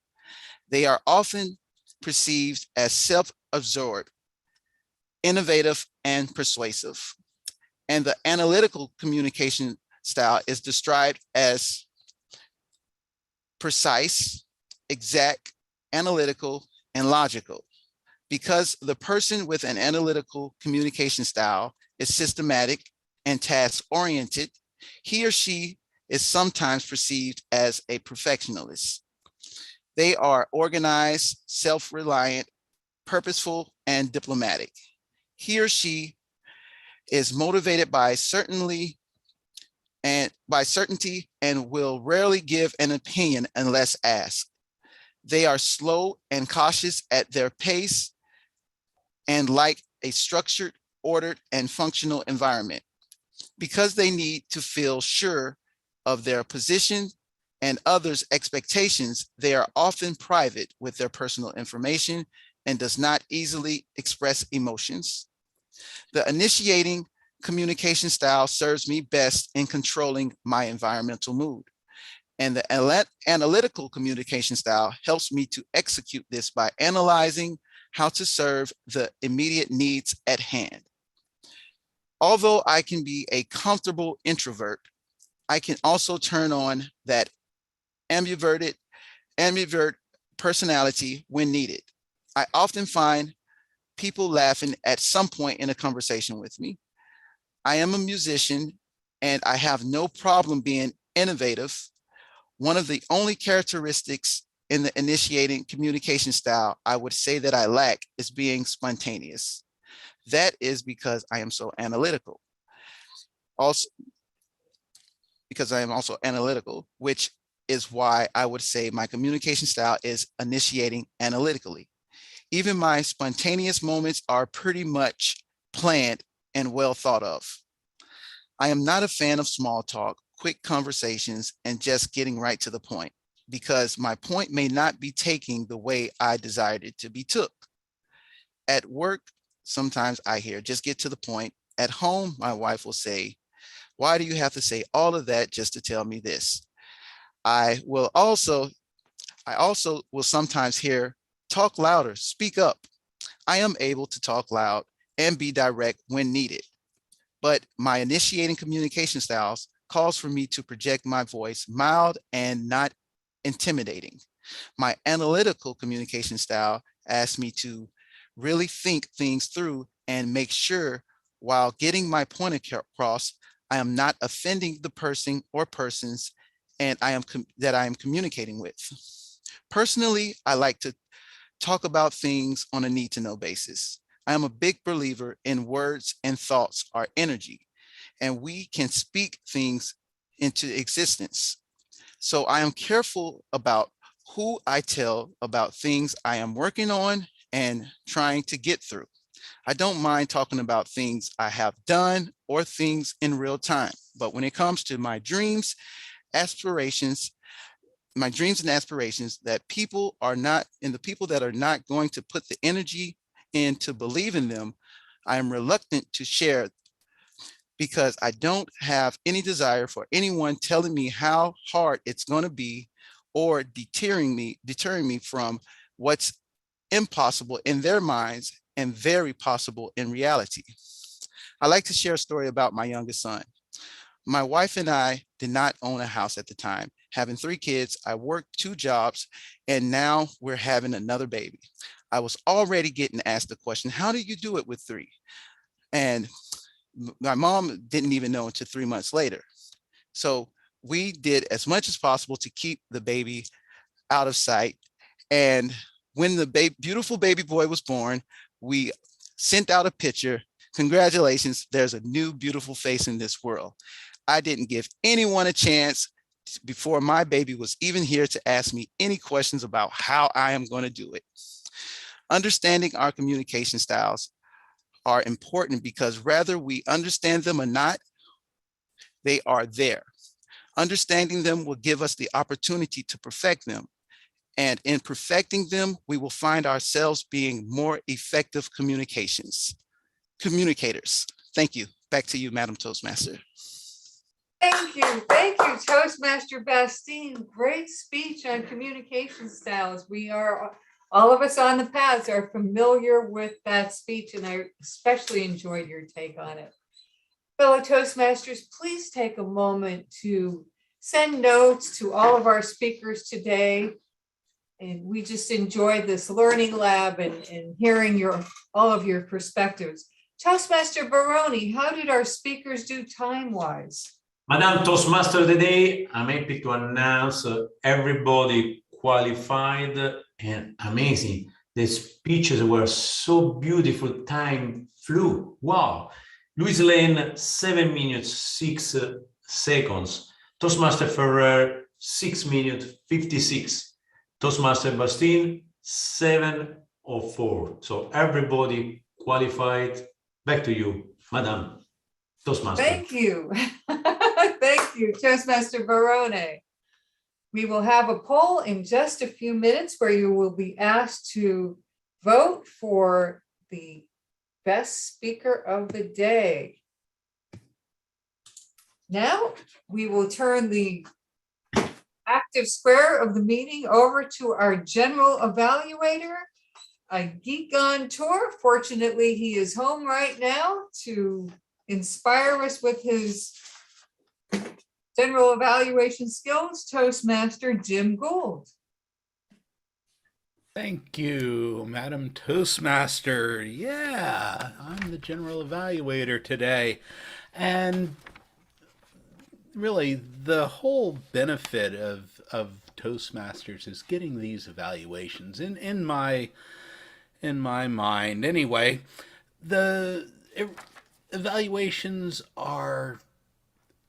They are often perceived as self-absorbed, innovative, and persuasive. And the analytical communication style is described as precise, exact, analytical, and logical. Because the person with an analytical communication style is systematic and task-oriented, he or she is sometimes perceived as a perfectionist. They are organized, self-reliant, purposeful, and diplomatic. He or she is motivated by certainty and will rarely give an opinion unless asked. They are slow and cautious at their pace and like a structured, ordered, and functional environment. Because they need to feel sure of their position and others' expectations, they are often private with their personal information and does not easily express emotions. The initiating communication style serves me best in controlling my environmental mood. And the analytical communication style helps me to execute this by analyzing how to serve the immediate needs at hand. Although I can be a comfortable introvert, I can also turn on that ambivert personality when needed. I often find people laughing at some point in a conversation with me. I am a musician and I have no problem being innovative. One of the only characteristics in the initiating communication style I would say that I lack is being spontaneous. That is because I am so analytical. Also, because I am also analytical, which is why I would say my communication style is initiating analytically. Even my spontaneous moments are pretty much planned and well thought of. I am not a fan of small talk, quick conversations, and just getting right to the point, because my point may not be taking the way I desired it to be took. At work, sometimes I hear, just get to the point. At home, my wife will say, why do you have to say all of that just to tell me this? I also will sometimes hear, talk louder, speak up. I am able to talk loud and be direct when needed, but my initiating communication styles calls for me to project my voice mild and not intimidating. My analytical communication style asks me to really think things through and make sure while getting my point across, I am not offending the person or persons and I am communicating with. Personally, I like to talk about things on a need to know basis. I am a big believer in words and thoughts are energy, and we can speak things into existence. So I am careful about who I tell about things I am working on and trying to get through. I don't mind talking about things I have done or things in real time, but when it comes to my dreams, aspirations, my dreams and aspirations that people are not, and the people that are not going to put the energy in to believe in them, I am reluctant to share because I don't have any desire for anyone telling me how hard it's going to be or deterring me from what's impossible in their minds and very possible in reality. I like to share a story about my youngest son. My wife and I did not own a house at the time. Having 3 kids, I worked 2 jobs, and now we're having another baby. I was already getting asked the question, how do you do it with 3? And my mom didn't even know until 3 months later. So we did as much as possible to keep the baby out of sight. And when the beautiful baby boy was born, we sent out a picture. Congratulations, there's a new beautiful face in this world. I didn't give anyone a chance before my baby was even here to ask me any questions about how I am going to do it. Understanding our communication styles are important because whether we understand them or not, they are there. Understanding them will give us the opportunity to perfect them. And in perfecting them, we will find ourselves being more effective communicators. Thank you. Back to you, Madam Toastmaster. Thank you, Toastmaster Bastine. Great speech on communication styles. We are, all of us on the paths are familiar with that speech, and I especially enjoyed your take on it. Fellow Toastmasters, please take a moment to send notes to all of our speakers today. And we just enjoyed this learning lab and hearing all of your perspectives. Toastmaster Baroni, how did our speakers do time-wise? Madam Toastmaster today, I'm happy to announce everybody qualified and amazing. The speeches were so beautiful, time flew. Wow. Louis Lane, 7 minutes, 6 seconds. Toastmaster Ferrer, 6 minutes, 56. Toastmaster Bastien, 7:04. So everybody qualified. Back to you, Madam Toastmaster. Thank you. Thank you, Toastmaster Barone. We will have a poll in just a few minutes where you will be asked to vote for the best speaker of the day. Now we will turn the active square of the meeting over to our general evaluator, a geek on tour. Fortunately, he is home right now to inspire us with his general evaluation skills, Toastmaster Jim Gould. Thank you, Madam Toastmaster. Yeah, I'm the general evaluator today. And really, the whole benefit of Toastmasters is getting these evaluations in my mind. Anyway, the evaluations are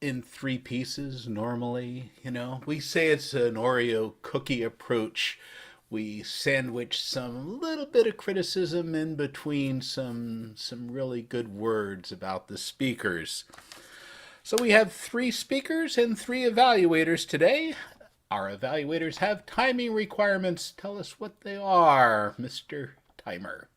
in 3 pieces normally. You know, we say it's an Oreo cookie approach. We sandwich some little bit of criticism in between some really good words about the speakers. So we have 3 speakers and 3 evaluators today. Our evaluators have timing requirements. Tell us what they are, Mr. Timer.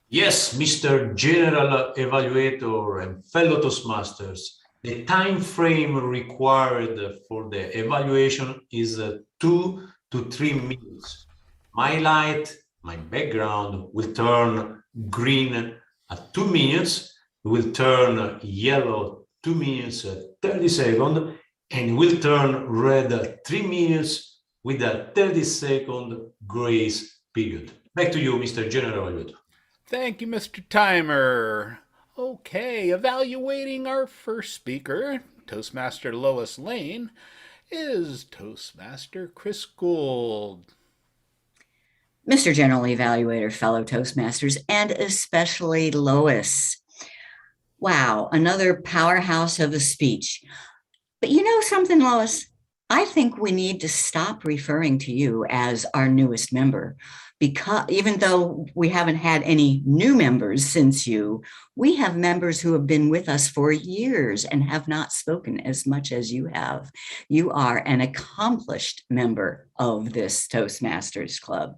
Yes, Mr. General Evaluator and fellow Toastmasters. The time frame required for the evaluation is 2 to 3 minutes. My light, my background will turn green at 2 minutes, will turn yellow 2 minutes at 30 seconds, and will turn red at 3 minutes with a 30-second grace period. Back to you, Mr. General Evaluator. Thank you, Mr. Timer. Okay, evaluating our first speaker, Toastmaster Lois Lane, is Toastmaster Chris Gould. Mr. General Evaluator, fellow Toastmasters, and especially Lois. Wow, another powerhouse of a speech. But you know something, Lois? I think we need to stop referring to you as our newest member, because even though we haven't had any new members since you, we have members who have been with us for years and have not spoken as much as you have. You are an accomplished member of this Toastmasters Club.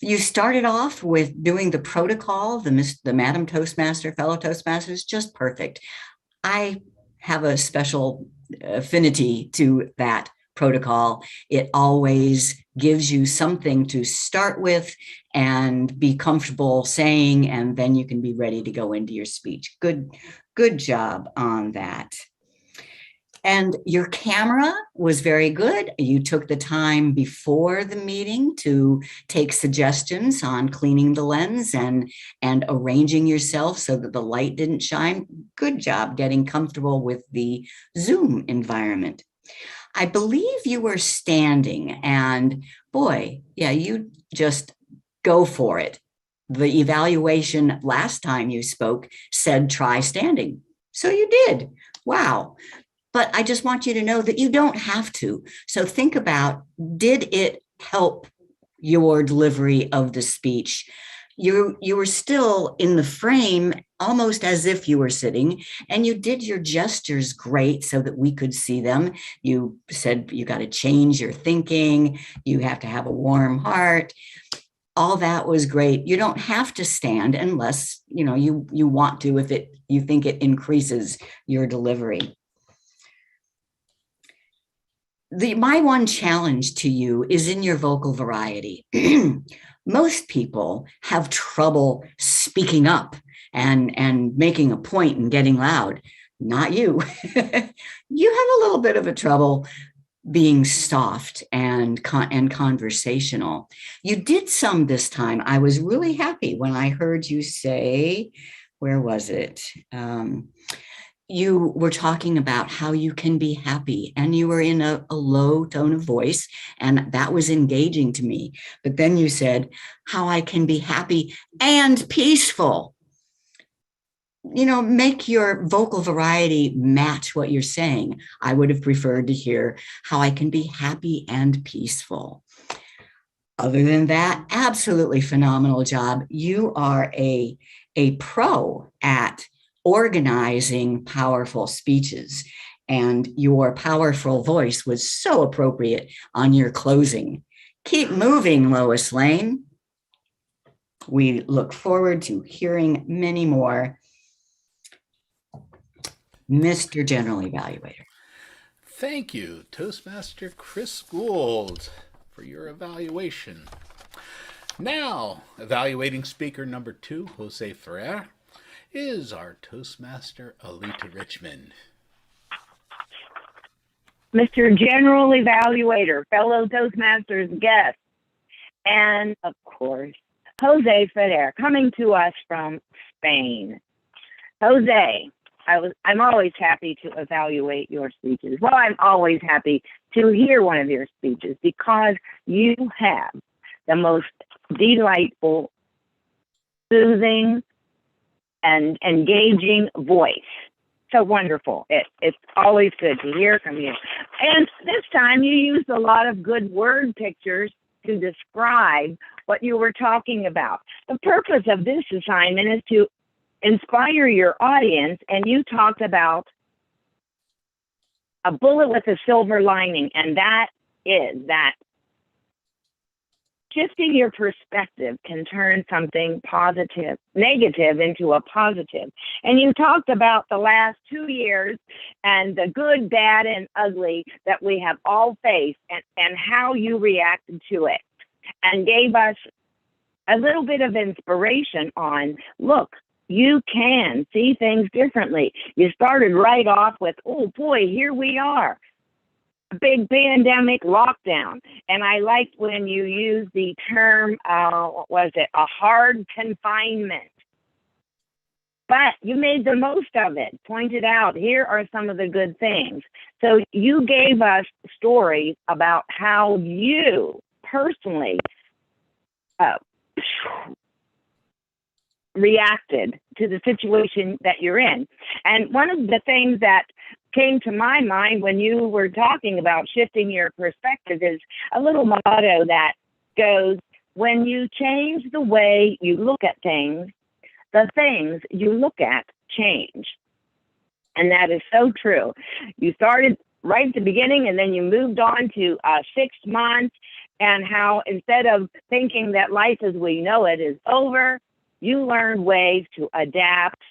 You started off with doing the protocol, the Madam Toastmaster, fellow Toastmasters, just perfect. I have a special affinity to that protocol. It always gives you something to start with and be comfortable saying, and then you can be ready to go into your speech. Good job on that. And your camera was very good. You took the time before the meeting to take suggestions on cleaning the lens and arranging yourself so that the light didn't shine. Good job getting comfortable with the Zoom environment. I believe you were standing, and boy, yeah, you just go for it. The evaluation last time you spoke said try standing. So you did. Wow. But I just want you to know that you don't have to. So think about, did it help your delivery of the speech? You were still in the frame, almost as if you were sitting, and you did your gestures great so that we could see them. You said you got to change your thinking. You have to have a warm heart. All that was great. You don't have to stand unless you want to, if you think it increases your delivery. My one challenge to you is in your vocal variety. Most people have trouble speaking up and making a point and getting loud. Not you. You have a little bit of a trouble being soft and conversational. You did some this time. I was really happy when I heard you say, where was it? You were talking about how you can be happy, and you were in a low tone of voice, and that was engaging to me. But then you said how I can be happy and peaceful. make your vocal variety match what you're saying. I would have preferred to hear how I can be happy and peaceful. Other than that, absolutely phenomenal job. You are a pro at organizing powerful speeches, and your powerful voice was so appropriate on your closing. Keep moving, Lois Lane. We look forward to hearing many more. Mr. General Evaluator. Thank you, Toastmaster Chris Gould, for your evaluation. Now, evaluating speaker number 2, Jose Ferrer, is our Toastmaster Alita Richmond. Mr. General Evaluator, fellow Toastmasters guests, and of course, Jose Ferrer, coming to us from Spain. Jose, I'm always happy to evaluate your speeches. Well, I'm always happy to hear one of your speeches because you have the most delightful, soothing, and engaging voice. So wonderful. It's always good to hear from you. And this time you used a lot of good word pictures to describe what you were talking about. The purpose of this assignment is to inspire your audience, and you talked about a bullet with a silver lining, and that is that shifting your perspective can turn something negative into a positive. And you talked about the last 2 years and the good, bad, and ugly that we have all faced, and how you reacted to it, and gave us a little bit of inspiration on, look, you can see things differently. You started right off with, oh boy, here we are. A big pandemic lockdown. And I liked when you used the term, what was it, a hard confinement. But you made the most of it, pointed out, here are some of the good things. So you gave us stories about how you personally reacted to the situation that you're in. And one of the things that came to my mind when you were talking about shifting your perspective is a little motto that goes, when you change the way you look at things, the things you look at change. And that is so true. You started right at the beginning, and then you moved on to 6 months, and how instead of thinking that life as we know it is over, you learned ways to adapt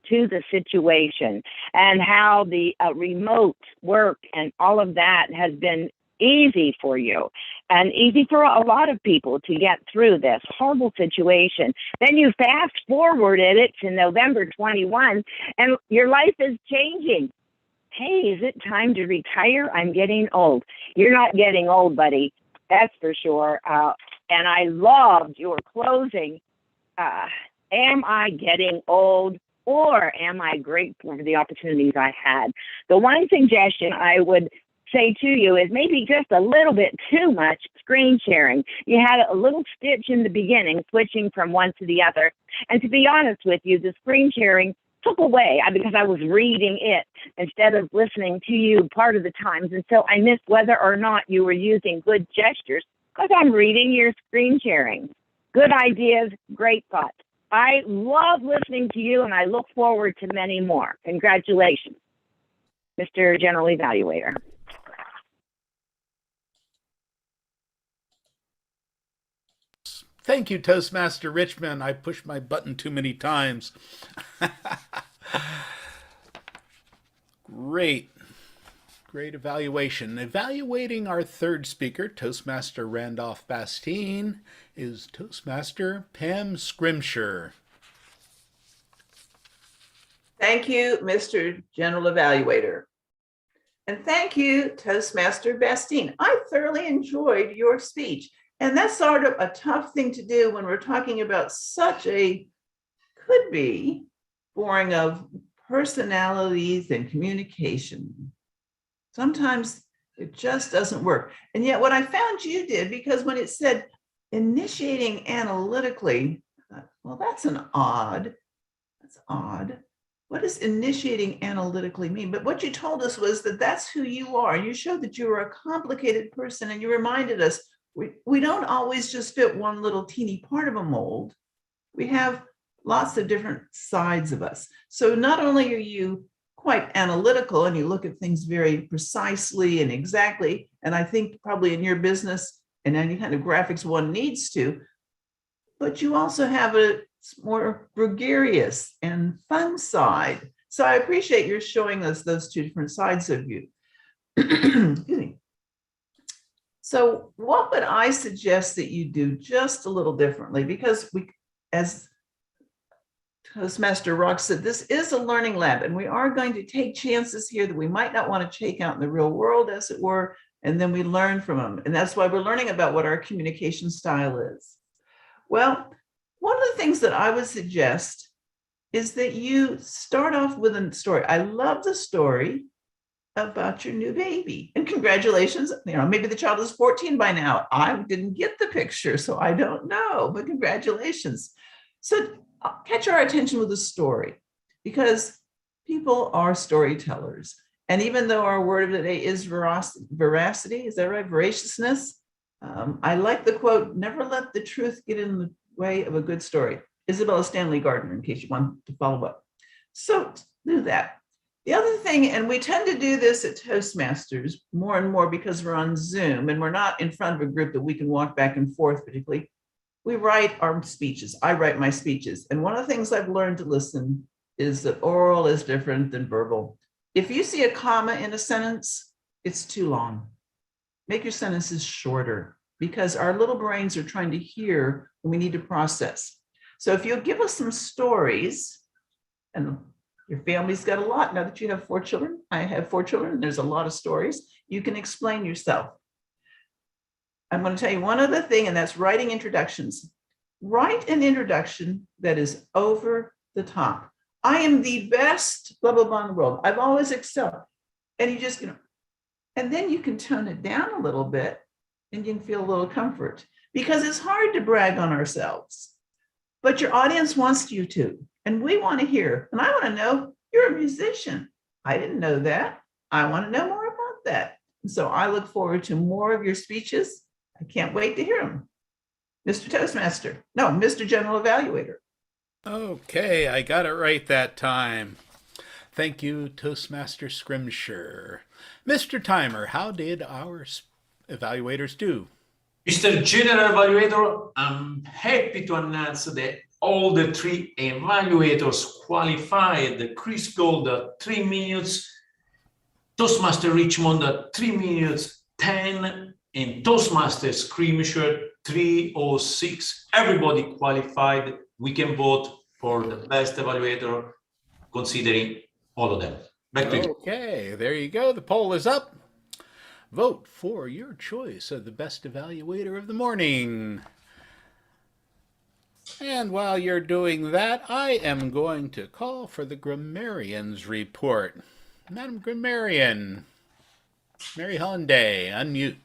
to the situation, and how the remote work and all of that has been easy for you and easy for a lot of people to get through this horrible situation. Then you fast forwarded it to November 21, and your life is changing. Hey, is it time to retire? I'm getting old. You're not getting old, buddy. That's for sure. And I loved your closing. Am I getting old, or am I grateful for the opportunities I had? The one suggestion I would say to you is maybe just a little bit too much screen sharing. You had a little stitch in the beginning, switching from one to the other. And to be honest with you, the screen sharing took away because I was reading it instead of listening to you part of the times. And so I missed whether or not you were using good gestures because I'm reading your screen sharing. Good ideas, great thoughts. I love listening to you, and I look forward to many more. Congratulations, Mr. General Evaluator. Thank you, Toastmaster Richmond. I pushed my button too many times. Great evaluation. Evaluating our third speaker, Toastmaster Randolph Bastine, is Toastmaster Pam Scrimshire. Thank you, Mr. General Evaluator. And thank you, Toastmaster Bastine. I thoroughly enjoyed your speech. And that's sort of a tough thing to do when we're talking about such a, could be, boring of personalities and communication. Sometimes it just doesn't work. And yet what I found you did, because when it said initiating analytically, I thought, well, that's odd. what does initiating analytically mean? But what you told us was that that's who you are. You showed that you were a complicated person, and you reminded us we don't always just fit one little teeny part of a mold. We have lots of different sides of us. So not only are you quite analytical and you look at things very precisely and exactly, and I think probably in your business and any kind of graphics one needs to, but you also have a more gregarious and fun side. So I appreciate your showing us those two different sides of you. Excuse me. So what would I suggest that you do just a little differently? Because we, as Toastmaster Rock said, this is a learning lab, and we are going to take chances here that we might not want to take out in the real world, as it were, and then we learn from them. And that's why we're learning about what our communication style is. Well, one of the things that I would suggest is that you start off with a story. I love the story about your new baby, and congratulations. You know, maybe the child is 14 by now. I didn't get the picture, so I don't know, but congratulations. So catch our attention with a story, because people are storytellers. And even though our word of the day is veracity, is that right? Voraciousness. I like the quote, never let the truth get in the way of a good story. Isabella Stanley Gardner, in case you want to follow up. So do that. The other thing, and we tend to do this at Toastmasters more and more because we're on Zoom and we're not in front of a group that we can walk back and forth particularly. We write our speeches. I write my speeches. And one of the things I've learned to listen is that oral is different than verbal. If you see a comma in a sentence, it's too long. Make your sentences shorter, because our little brains are trying to hear when we need to process. So if you'll give us some stories, and your family's got a lot, now that you have 4 children, I have 4 children, there's a lot of stories, you can explain yourself. I'm going to tell you one other thing, and that's writing introductions. Write an introduction that is over the top. I am the best blah, blah, blah in the world. I've always excelled. And you just, and then you can tone it down a little bit and you can feel a little comfort, because it's hard to brag on ourselves, but your audience wants you to, and we want to hear. And I want to know, you're a musician. I didn't know that. I want to know more about that. And so I look forward to more of your speeches. I can't wait to hear them. Mr. Toastmaster, no, Mr. General Evaluator. Okay, I got it right that time. Thank you, Toastmaster Scrimshire. Mr. Timer, how did our evaluators do? Mr. General Evaluator, I'm happy to announce that all the 3 evaluators qualified. Chris Gold at 3 minutes, Toastmaster Richmond at 3 minutes 10, and Toastmaster Scrimshire 3:06. Everybody qualified. We can vote for the best evaluator considering all of them. Back to you. Okay, there you go. The poll is up. Vote for your choice of the best evaluator of the morning. And while you're doing that, I am going to call for the grammarian's report. Madam Grammarian, Mary Helen Day, unmute.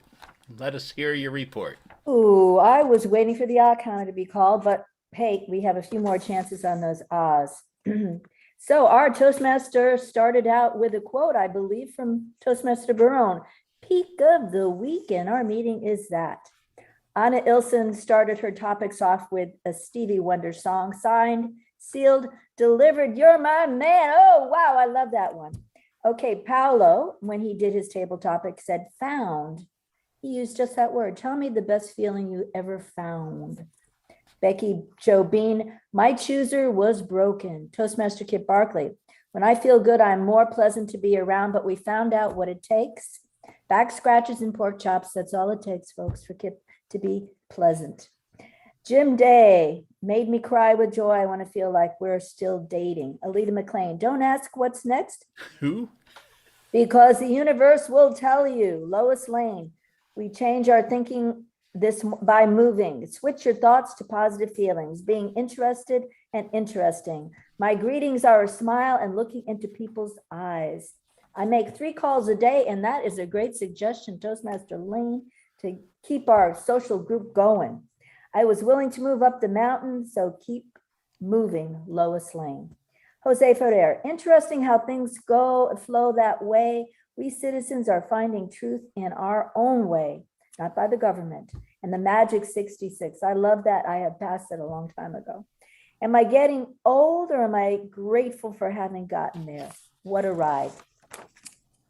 Let us hear your report. Ooh, I was waiting for the ah counter to be called, but hey, we have a few more chances on those ahs. So our Toastmaster started out with a quote, I believe, from Toastmaster Barone. Peak of the week in our meeting is that. Anna Ilsen started her topics off with a Stevie Wonder song, signed, sealed, delivered, you're my man. Oh, wow, I love that one. Okay, Paolo, when he did his table topic, said found. He used just that word. Tell me the best feeling you ever found. Becky Jo Bean, my chooser was broken. Toastmaster Kip Barkley, when I feel good, I'm more pleasant to be around, but we found out what it takes. Back scratches and pork chops, that's all it takes, folks, for Kip to be pleasant. Jim Day, made me cry with joy. I want to feel like we're still dating. Alita McLean, don't ask what's next. Who? Because the universe will tell you. Lois Lane, we change our thinking this by moving. Switch your thoughts to positive feelings, being interested and interesting. My greetings are a smile and looking into people's eyes. I make 3 calls a day, and that is a great suggestion, Toastmaster Lane, to keep our social group going. I was willing to move up the mountain, so keep moving, Lois Lane. Jose Ferrer, interesting how things flow that way. We citizens are finding truth in our own way, not by the government. And the magic 66. I love that. I have passed it a long time ago. Am I getting old or am I grateful for having gotten there? What a ride.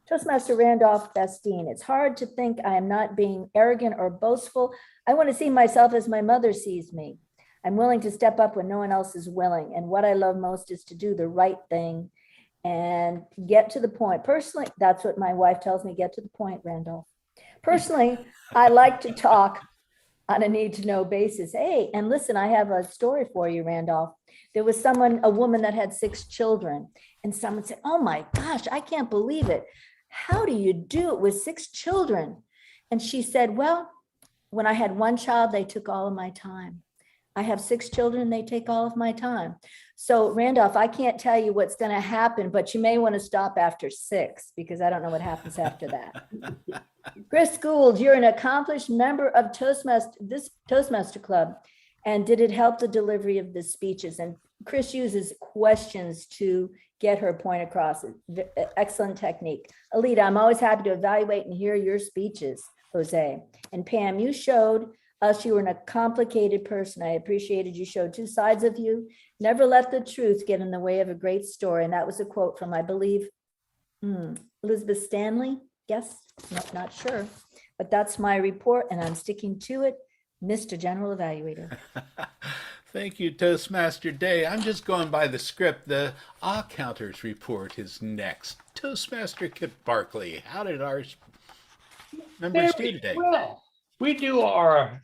Toastmaster Randolph Bastine, it's hard to think I am not being arrogant or boastful. I want to see myself as my mother sees me. I'm willing to step up when no one else is willing. And what I love most is to do the right thing and get to the point. Personally, that's what my wife tells me, get to the point, Randolph. Personally, I like to talk on a need to know basis. Hey, and listen, I have a story for you, Randolph. There was a woman that had 6 children, and someone said, oh my gosh, I can't believe it. How do you do it with 6 children? And she said, well, when I had 1 child, they took all of my time. I have 6 children, they take all of my time. So Randolph, I can't tell you what's going to happen, but you may want to stop after 6 because I don't know what happens after that. Chris Gould, you're an accomplished member of this Toastmaster Club. And did it help the delivery of the speeches? And Chris uses questions to get her point across. Excellent technique. Alita, I'm always happy to evaluate and hear your speeches, Jose. And Pam, you showed us you were a complicated person. I appreciated you showed 2 sides of you. Never let the truth get in the way of a great story. And that was a quote from, I believe, Elizabeth Stanley. Yes, not sure. But that's my report and I'm sticking to it. Mr. General Evaluator. Thank you, Toastmaster Day. I'm just going by the script. The counters report is next. Toastmaster Kip Barkley, how did our members do today? Well, we do our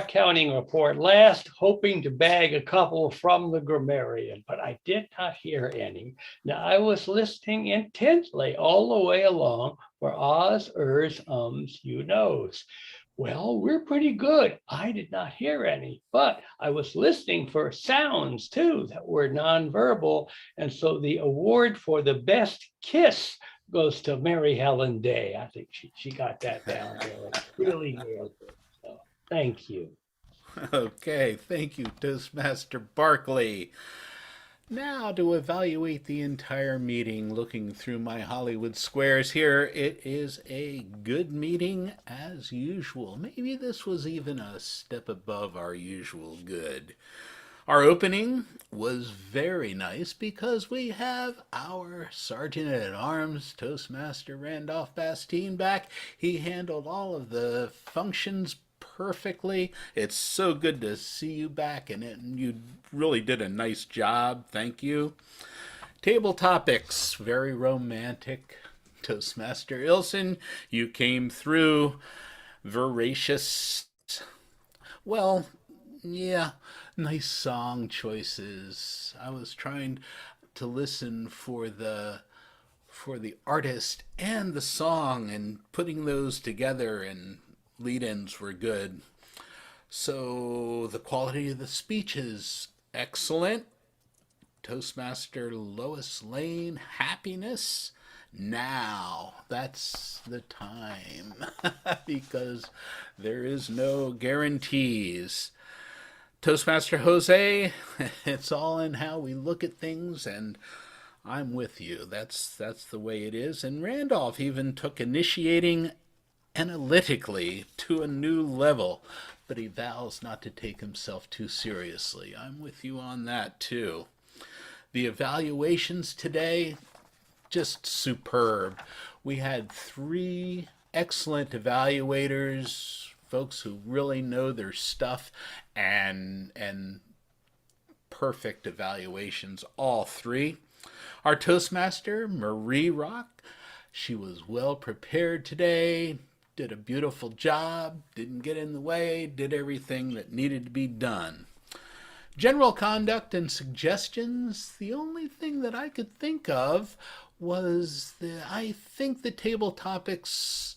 counting report last, hoping to bag a couple from the grammarian, but I did not hear any. Now, I was listening intently all the way along for ahs, ers, ums, you knows. Well, we're pretty good. I did not hear any, but I was listening for sounds too that were nonverbal. And so the award for the best kiss goes to Mary Helen Day. I think she got that down there. Really nailed it. So thank you. Okay, thank you, Toastmaster Barkley. Now to evaluate the entire meeting, looking through my Hollywood squares here, it is a good meeting as usual. Maybe this was even a step above our usual good. Our opening was very nice because we have our Sergeant at Arms, Toastmaster Randolph Bastine, back. He handled all of the functions perfectly. It's so good to see you back, and you really did a nice job. Thank you. Table topics, very romantic. Toastmaster Ilson, you came through. Voracious. Well, yeah, nice song choices. I was trying to listen for the artist and the song and putting those together, and lead-ins were good. So the quality of the speeches, excellent. Toastmaster Lois Lane, happiness. Now, that's the time because there is no guarantees. Toastmaster Jose, it's all in how we look at things, and I'm with you. That's the way it is. And Randolph even took initiating analytically to a new level, but he vows not to take himself too seriously. I'm with you on that too. The evaluations today, just superb. We had 3 excellent evaluators, folks who really know their stuff, and perfect evaluations, all 3. Our Toastmaster, Marie Rock, she was well prepared today, did a beautiful job, didn't get in the way, did everything that needed to be done. General conduct and suggestions, the only thing that I could think of was I think the table topics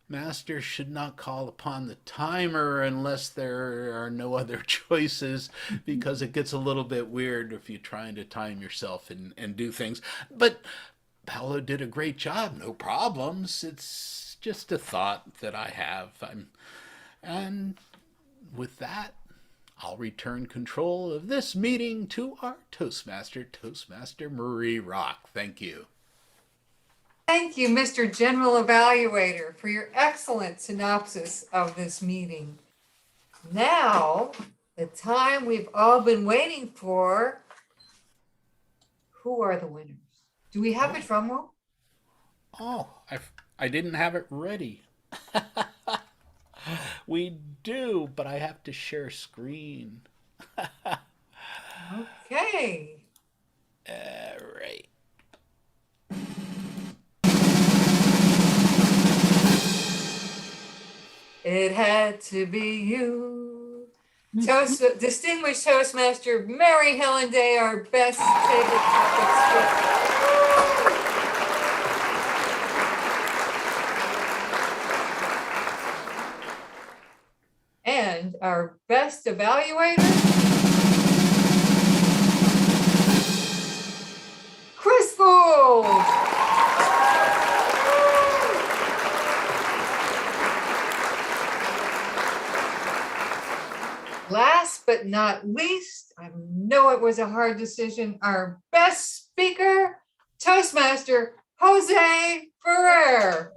master should not call upon the timer unless there are no other choices, because it gets a little bit weird if you're trying to time yourself and do things. But Paolo did a great job, no problems. It's just a thought that I have. And with that, I'll return control of this meeting to our Toastmaster, Marie Rock. Thank you. Thank you, Mr. General Evaluator, for your excellent synopsis of this meeting. Now, the time we've all been waiting for. Who are the winners? Do we have a drum roll? Oh, I didn't have it ready. We do, but I have to share screen. Okay. All right. It had to be you. Distinguished Toastmaster Mary Helen Day, our best table topics. And our best evaluator, Chris Gould. Last but not least, I know it was a hard decision, our best speaker, Toastmaster Jose Ferrer.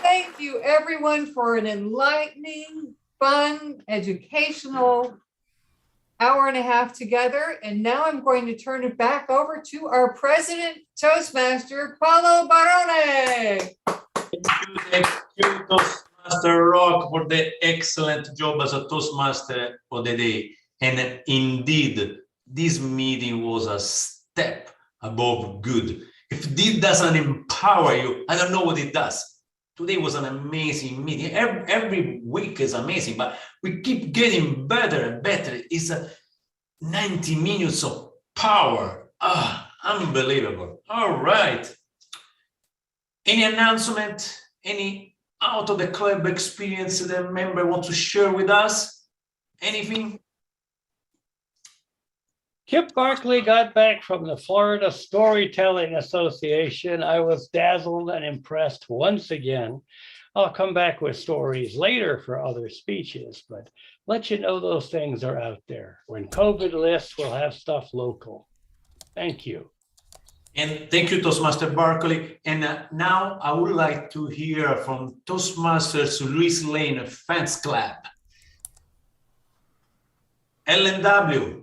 Thank you, everyone, for an enlightening, fun, educational hour and a half together. And now I'm going to turn it back over to our president, Toastmaster Paolo Barone. Thank you, Toastmaster Rock, for the excellent job as a Toastmaster for the day. And indeed, this meeting was a step above good. If this doesn't empower you, I don't know what it does. Today was an amazing meeting. Every week is amazing, but we keep getting better and better. It's 90 minutes of power. Unbelievable. All right. Any announcement? Any out of the club experience that a member wants to share with us? Anything? Kip Barkley got back from the Florida Storytelling Association. I was dazzled and impressed once again. I'll come back with stories later for other speeches, but let you know those things are out there. When COVID lifts, we'll have stuff local. Thank you. And thank you, Toastmaster Barkley. And now I would like to hear from Toastmasters Louis Lane Fans Club. LNW.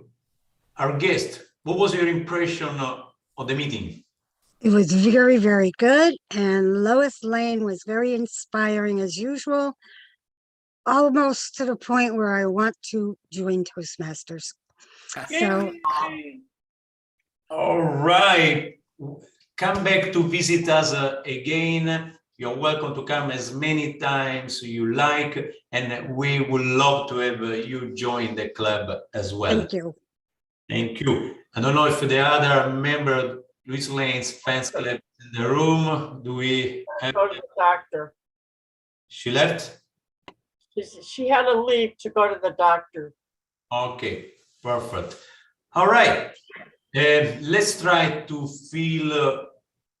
Our guest, what was your impression of the meeting? It was very, very good. And Lois Lane was very inspiring as usual, almost to the point where I want to join Toastmasters. So, all right. Come back to visit us again. You're welcome to come as many times you like, and we would love to have you join the club as well. thank you. Thank you. I don't know if the other member, Louis Lane's Fans Club, in the room. Do we have... Go to the doctor. She left? She had to leave to go to the doctor. Okay, perfect. All right. Let's try to fill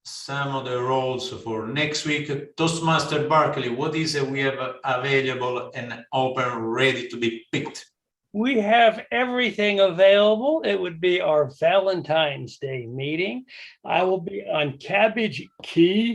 some of the roles for next week. Toastmaster Barkley, what is it we have available and open, ready to be picked? We have everything available. It would be our Valentine's Day meeting. I will be on Cabbage Key